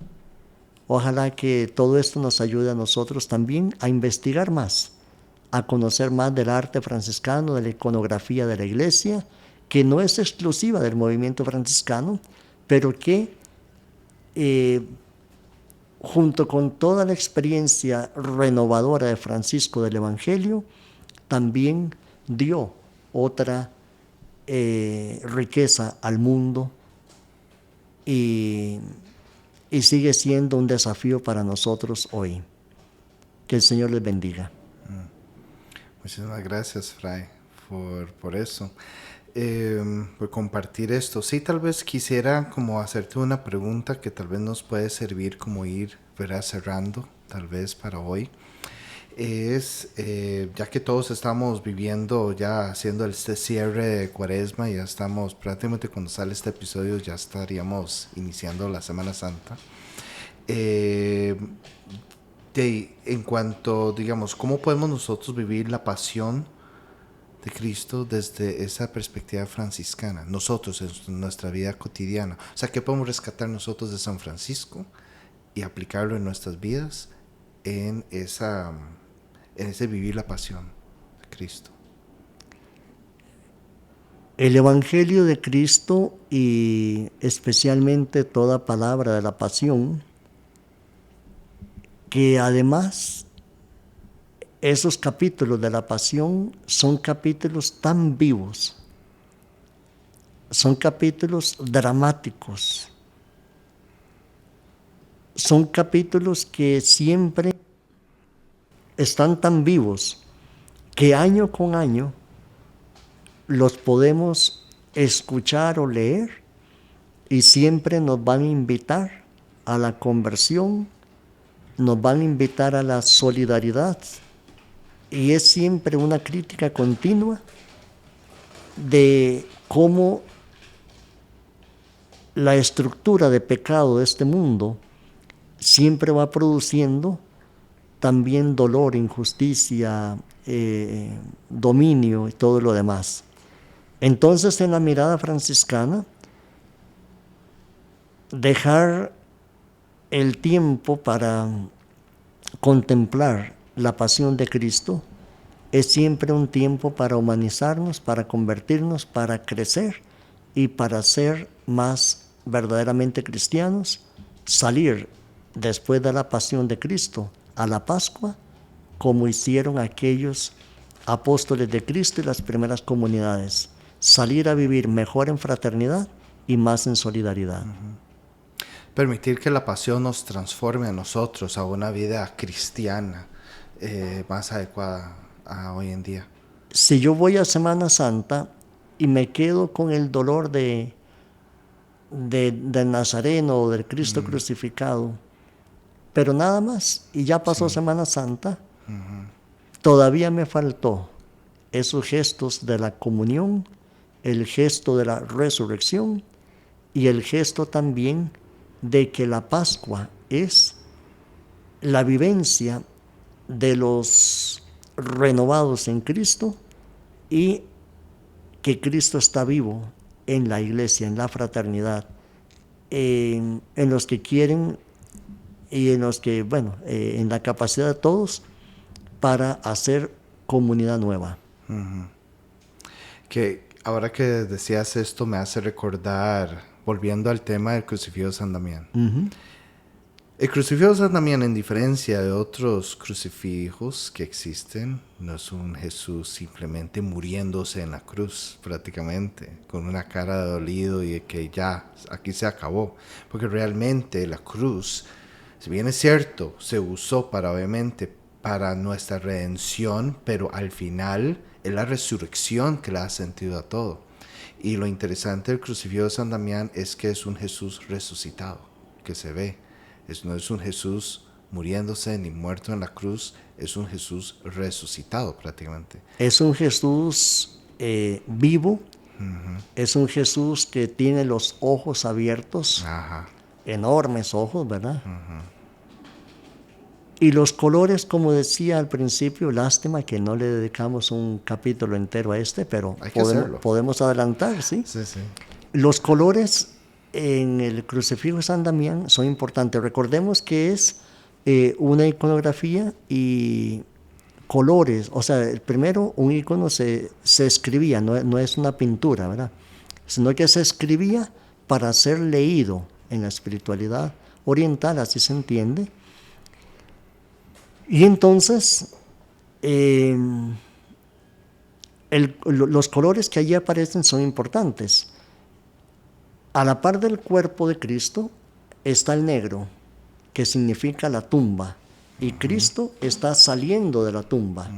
Ojalá que todo esto nos ayude a nosotros también a investigar más, a conocer más del arte franciscano, de la iconografía de la Iglesia, que no es exclusiva del movimiento franciscano, pero que junto con toda la experiencia renovadora de Francisco del Evangelio, también dio otra riqueza al mundo, y sigue siendo un desafío para nosotros hoy. Que el Señor les bendiga. Muchísimas gracias, Fray, por eso. Por compartir esto. Sí, tal vez quisiera como hacerte una pregunta que tal vez nos puede servir como ir, ¿verdad?, cerrando, tal vez para hoy. Es, ya que todos estamos viviendo, ya haciendo este cierre de Cuaresma, ya estamos prácticamente, cuando sale este episodio ya estaríamos iniciando la Semana Santa. En cuanto, digamos, ¿cómo podemos nosotros vivir la pasión de Cristo desde esa perspectiva franciscana, nosotros en nuestra vida cotidiana? O sea, ¿qué podemos rescatar nosotros de San Francisco y aplicarlo en nuestras vidas en ese vivir la pasión de Cristo? El Evangelio de Cristo, y especialmente toda palabra de la pasión, que además esos capítulos de la pasión son capítulos tan vivos, son capítulos dramáticos, son capítulos que siempre están tan vivos que año con año los podemos escuchar o leer, y siempre nos van a invitar a la conversión, nos van a invitar a la solidaridad, y es siempre una crítica continua de cómo la estructura de pecado de este mundo siempre va produciendo también dolor, injusticia, dominio y todo lo demás. Entonces, en la mirada franciscana, dejar el tiempo para contemplar la pasión de Cristo es siempre un tiempo para humanizarnos, para convertirnos, para crecer y para ser más verdaderamente cristianos, salir después de la pasión de Cristo, a la Pascua, como hicieron aquellos apóstoles de Cristo y las primeras comunidades, salir a vivir mejor en fraternidad y más en solidaridad. Permitir que la pasión nos transforme a nosotros a una vida cristiana más adecuada a hoy en día. Si yo voy a Semana Santa y me quedo con el dolor del Nazareno o del Cristo crucificado, pero nada más, y ya pasó Semana Santa, todavía me faltó esos gestos de la comunión, el gesto de la resurrección y el gesto también de que la Pascua es la vivencia de los renovados en Cristo y que Cristo está vivo en la iglesia, en la fraternidad, en los que quieren y en los que, en la capacidad de todos para hacer comunidad nueva. Que ahora que decías esto me hace recordar, volviendo al tema del crucifijo de San Damián. El crucifijo de San Damián, en diferencia de otros crucifijos que existen, no es un Jesús simplemente muriéndose en la cruz, prácticamente, con una cara de dolido y de que ya, aquí se acabó. Porque realmente la cruz, si bien es cierto, se usó obviamente para nuestra redención, pero al final es la resurrección que le da sentido a todo. Y lo interesante del crucifijo de San Damián es que es un Jesús resucitado, que se ve. No es un Jesús muriéndose ni muerto en la cruz, es un Jesús resucitado prácticamente. Es un Jesús vivo, es un Jesús que tiene los ojos abiertos, enormes ojos, ¿verdad? Y los colores, como decía al principio, lástima que no le dedicamos un capítulo entero a pero podemos adelantar, ¿sí? Sí. Los colores en el crucifijo de San Damián son importantes. Recordemos que es una iconografía y colores. O sea, primero un icono se escribía, no es una pintura, ¿verdad? Sino que se escribía para ser leído en la espiritualidad oriental, así se entiende. Y entonces, los colores que allí aparecen son importantes. A la par del cuerpo de Cristo está el negro, que significa la tumba, y Cristo está saliendo de la tumba.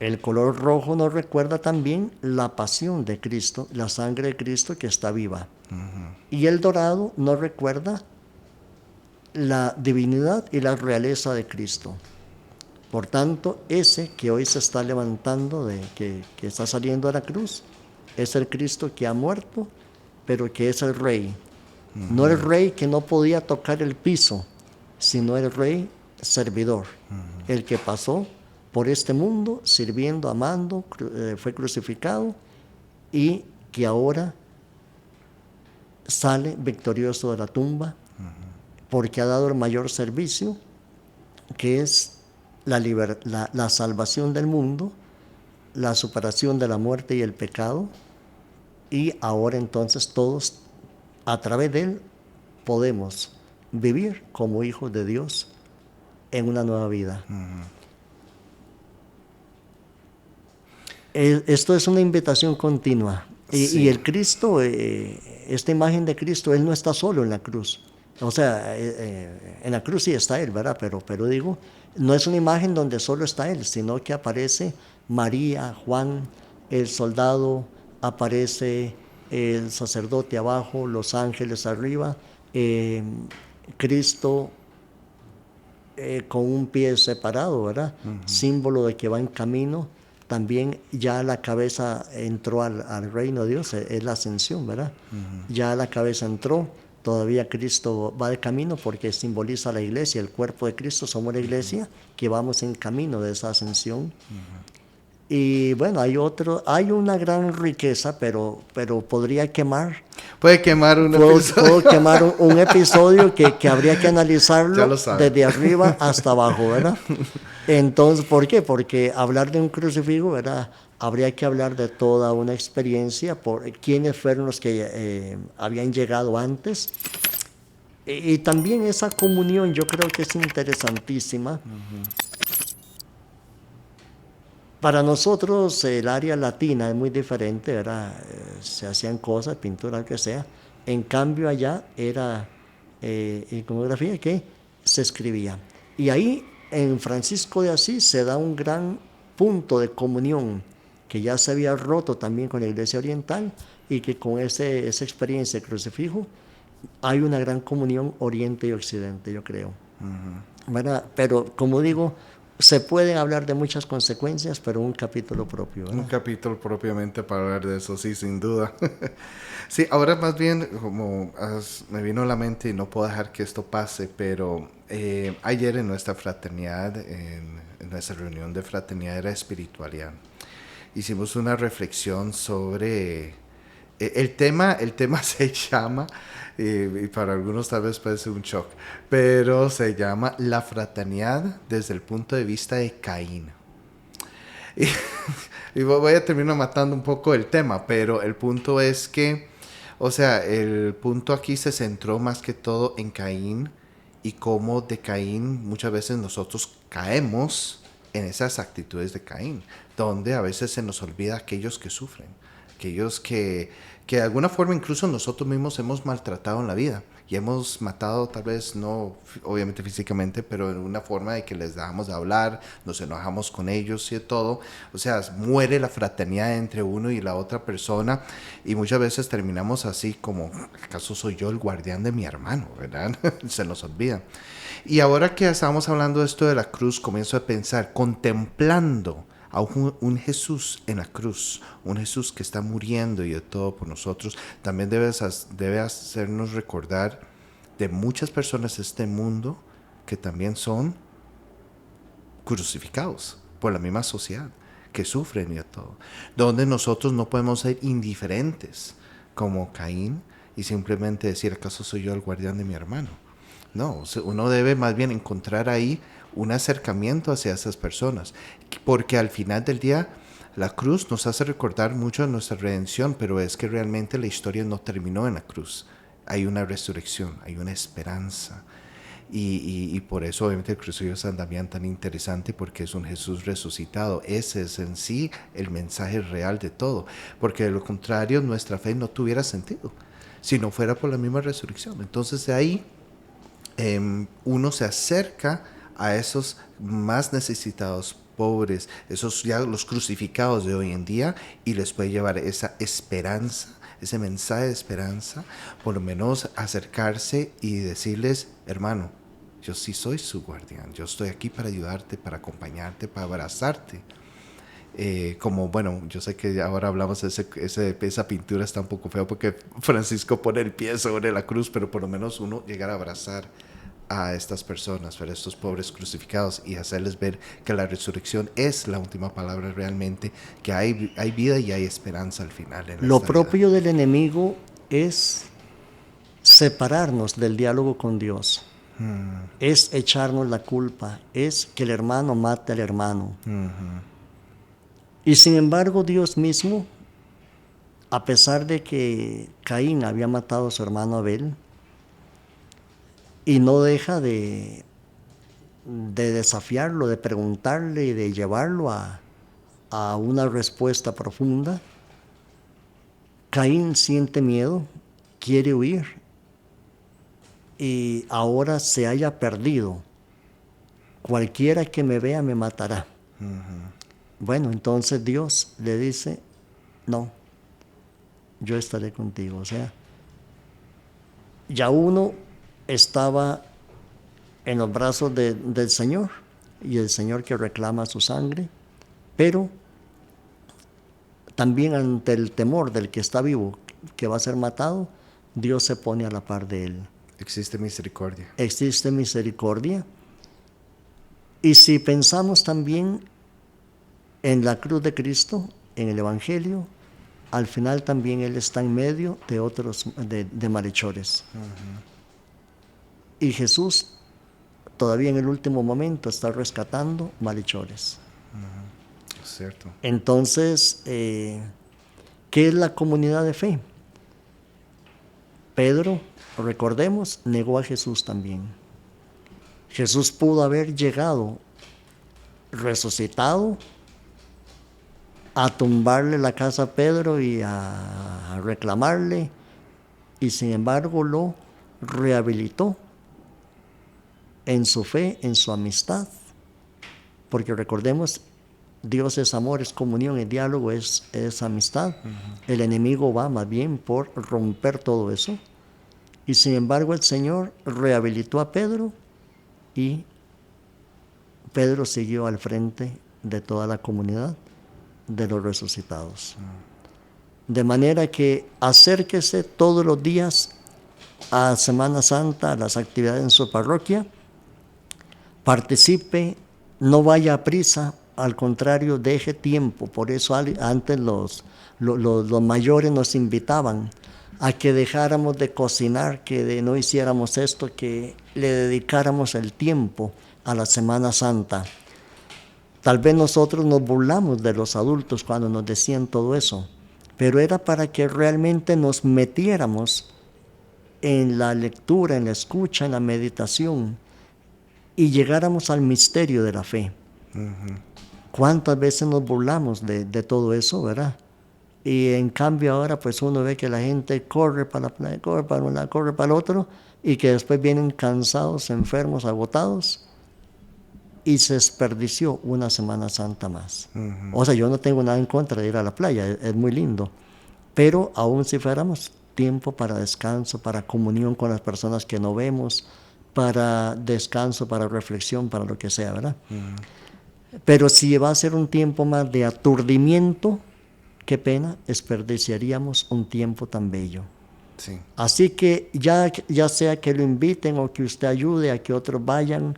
El color rojo nos recuerda también la pasión de Cristo, la sangre de Cristo que está viva. Y el dorado nos recuerda la divinidad y la realeza de Cristo. Por tanto, ese que hoy se está levantando, que está saliendo de la cruz, es el Cristo que ha muerto, pero que es el Rey. No el Rey que no podía tocar el piso, sino el Rey servidor, el que pasó por este mundo sirviendo, amando, fue crucificado y que ahora sale victorioso de la tumba porque ha dado el mayor servicio, que es la salvación del mundo, la superación de la muerte y el pecado. Y ahora entonces todos, a través de él, podemos vivir como hijos de Dios en una nueva vida. Esto es una invitación continua. Y el Cristo, esta imagen de Cristo, Él no está solo en la cruz. O sea, en la cruz sí está Él, ¿verdad? Pero digo, no es una imagen donde solo está Él, sino que aparece María, Juan, el soldado, aparece el sacerdote abajo, los ángeles arriba, Cristo con un pie separado, ¿verdad? Símbolo de que va en camino. También ya la cabeza entró al reino de Dios, es la ascensión, ¿verdad? Ya la cabeza entró, todavía Cristo va de camino porque simboliza la iglesia, el cuerpo de Cristo, somos la iglesia que vamos en camino de esa ascensión. Y bueno, hay una gran riqueza, pero podría quemar. Puede quemar un episodio. Puedo quemar un episodio que habría que analizarlo desde arriba hasta abajo, ¿verdad? Entonces, ¿por qué? Porque hablar de un crucifijo, ¿verdad? Habría que hablar de toda una experiencia, por quiénes fueron los que habían llegado antes. Y también esa comunión yo creo que es interesantísima. Para nosotros el área latina es muy diferente, ¿verdad? Se hacían cosas, pintura, lo que sea. En cambio allá era iconografía que se escribía. Y ahí en Francisco de Asís se da un gran punto de comunión que ya se había roto también con la Iglesia Oriental y que con esa experiencia de crucifijo hay una gran comunión Oriente y Occidente, yo creo. ¿Verdad? Pero como digo, se pueden hablar de muchas consecuencias, pero un capítulo propio, ¿verdad? Un capítulo propiamente para hablar de eso, sí, sin duda. Sí, ahora más bien, como me vino a la mente y no puedo dejar que esto pase, pero ayer en nuestra fraternidad, en nuestra reunión de fraternidad era espiritualidad, hicimos una reflexión sobre el tema se llama, y para algunos tal vez puede ser un shock, pero se llama la fraternidad desde el punto de vista de Caín. Y, y voy a terminar matando un poco el tema, pero el punto es que, o sea, el punto aquí se centró más que todo en Caín y cómo de Caín muchas veces nosotros caemos en esas actitudes de Caín, donde a veces se nos olvida aquellos que sufren, aquellos que de alguna forma incluso nosotros mismos hemos maltratado en la vida y hemos matado, tal vez no obviamente físicamente, pero en una forma de que les dejamos de hablar, nos enojamos con ellos y todo. O sea, muere la fraternidad entre uno y la otra persona y muchas veces terminamos así como, ¿acaso soy yo el guardián de mi hermano? ¿Verdad? Se nos olvida. Y ahora que estamos hablando de esto de la cruz, comienzo a pensar, contemplando a un Jesús en la cruz, un Jesús que está muriendo y de todo por nosotros, también debe hacernos recordar de muchas personas de este mundo que también son crucificados por la misma sociedad, que sufren y de todo, donde nosotros no podemos ser indiferentes como Caín y simplemente decir, ¿acaso soy yo el guardián de mi hermano? No, uno debe más bien encontrar ahí un acercamiento hacia esas personas, porque al final del día la cruz nos hace recordar mucho de nuestra redención, pero es que realmente la historia no terminó en la cruz. Hay una resurrección, hay una esperanza. Y por eso obviamente el crucifijo de San Damián tan interesante, porque es un Jesús resucitado. Ese es en sí el mensaje real de todo, porque de lo contrario nuestra fe no tuviera sentido si no fuera por la misma resurrección. Entonces de ahí uno se acerca a esos más necesitados, pobres, esos ya los crucificados de hoy en día, y les puede llevar esa esperanza, ese mensaje de esperanza, por lo menos acercarse y decirles, hermano, yo sí soy su guardián, yo estoy aquí para ayudarte, para acompañarte, para abrazarte. Como bueno, yo sé que ahora hablamos de esa pintura está un poco feo porque Francisco pone el pie sobre la cruz, pero por lo menos uno llegar a abrazar a estas personas, a estos pobres crucificados, y hacerles ver que la resurrección es la última palabra realmente, que hay vida y hay esperanza al final en Lo esta propio vida. del enemigo es separarnos del diálogo con Dios. Es echarnos la culpa, es que el hermano mate al hermano. Y sin embargo Dios mismo, a pesar de que Caín había matado a su hermano Abel, y no deja de desafiarlo, de preguntarle y de llevarlo a una respuesta profunda, Caín siente miedo, quiere huir y ahora se haya perdido. Cualquiera que me vea me matará. Bueno, entonces Dios le dice, no, yo estaré contigo. O sea, ya uno estaba en los brazos del Señor y el Señor que reclama su sangre, pero también ante el temor del que está vivo, que va a ser matado, Dios se pone a la par de él. Existe misericordia. Existe misericordia. Y si pensamos también en la cruz de Cristo, en el Evangelio, al final también Él está en medio de otros, de malhechores. Y Jesús todavía en el último momento está rescatando malhechores. Es cierto. Entonces, ¿qué es la comunidad de fe? Pedro recordemos, negó a Jesús también. Jesús pudo haber llegado resucitado a tumbarle la casa a Pedro y a reclamarle, y sin embargo lo rehabilitó en su fe, en su amistad, porque recordemos, Dios es amor, es comunión, el diálogo es amistad. El enemigo va más bien por romper todo eso, y sin embargo el Señor rehabilitó a Pedro y Pedro siguió al frente de toda la comunidad de los resucitados. De manera que acérquese todos los días a Semana Santa, a las actividades en su parroquia, participe, no vaya a prisa, al contrario, deje tiempo. Por eso antes los mayores nos invitaban a que dejáramos de cocinar, que no hiciéramos esto, que le dedicáramos el tiempo a la Semana Santa. Tal vez nosotros nos burlamos de los adultos cuando nos decían todo eso, pero era para que realmente nos metiéramos en la lectura, en la escucha, en la meditación y llegáramos al misterio de la fe. ¿Cuántas veces nos burlamos de todo eso, verdad? Y en cambio ahora pues uno ve que la gente corre para la playa, corre para un lado, corre para el otro, y que después vienen cansados, enfermos, agotados, y se desperdició una Semana Santa más. O sea, yo no tengo nada en contra de ir a la playa, es muy lindo, pero aún si fuéramos tiempo para descanso, para comunión con las personas que no vemos, para descanso, para reflexión, para lo que sea, ¿verdad? Pero si va a ser un tiempo más de aturdimiento, qué pena, desperdiciaríamos un tiempo tan bello. Sí. Así que ya sea que lo inviten o que usted ayude a que otros vayan,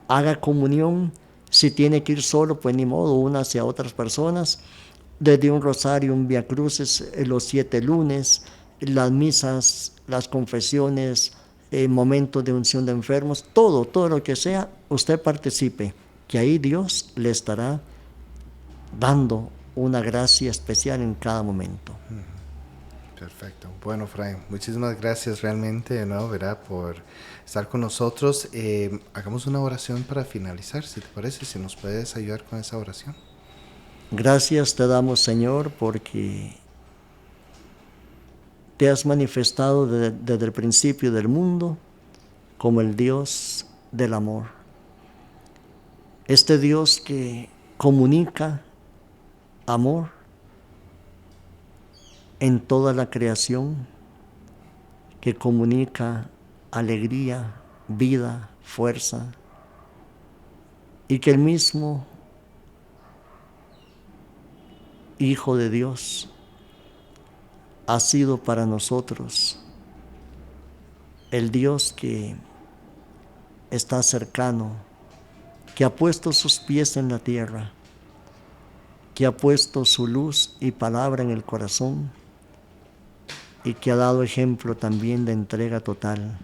haga comunión. Si tiene que ir solo, pues ni modo, únase a otras personas. Desde un rosario, un Vía Crucis, los 7 lunes, las misas, las confesiones, momentos de unción de enfermos, todo lo que sea, usted participe, que ahí Dios le estará dando una gracia especial en cada momento. Perfecto. Bueno, Fray, muchísimas gracias realmente, ¿no? ¿Verdad? Por estar con nosotros. Hagamos una oración para finalizar, si te parece, si nos puedes ayudar con esa oración. Gracias te damos, Señor, porque te has manifestado desde el principio del mundo como el Dios del amor. Este Dios que comunica amor en toda la creación, que comunica alegría, vida, fuerza, y que el mismo Hijo de Dios ha sido para nosotros el Dios que está cercano, que ha puesto sus pies en la tierra, que ha puesto su luz y palabra en el corazón, y que ha dado ejemplo también de entrega total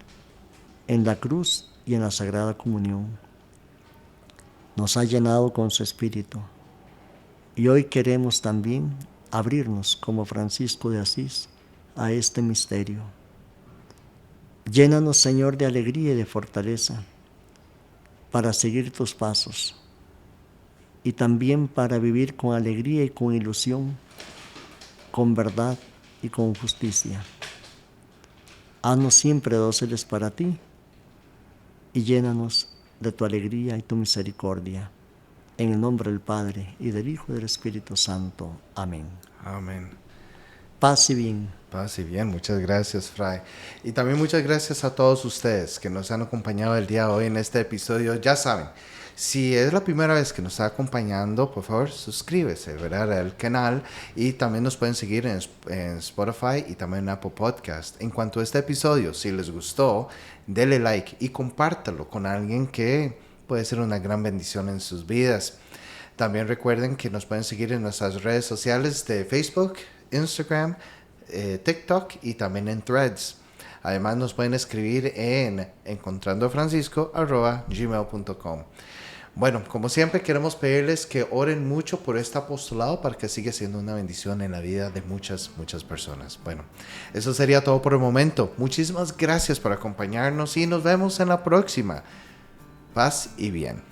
en la cruz y en la Sagrada Comunión. Nos ha llenado con su Espíritu, y hoy queremos también abrirnos como Francisco de Asís a este misterio. Llénanos, Señor, de alegría y de fortaleza para seguir tus pasos, y también para vivir con alegría y con ilusión, con verdad y con justicia. Haznos siempre dóciles para ti y llénanos de tu alegría y tu misericordia. En el nombre del Padre, y del Hijo, y del Espíritu Santo. Amén. Amén. Paz y bien. Paz y bien, muchas gracias, Fray. Y también muchas gracias a todos ustedes que nos han acompañado el día de hoy en este episodio. Ya saben, si es la primera vez que nos está acompañando, por favor, suscríbese, ¿verdad?, al canal, y también nos pueden seguir en Spotify y también en Apple Podcast. En cuanto a este episodio, si les gustó, denle like y compártalo con alguien que puede ser una gran bendición en sus vidas. También recuerden que nos pueden seguir en nuestras redes sociales de Facebook, Instagram, TikTok y también en Threads. Además nos pueden escribir en encontrandofrancisco@gmail.com. Bueno, como siempre queremos pedirles que oren mucho por este apostolado para que siga siendo una bendición en la vida de muchas, muchas personas. Bueno, eso sería todo por el momento. Muchísimas gracias por acompañarnos y nos vemos en la próxima. Paz y bien.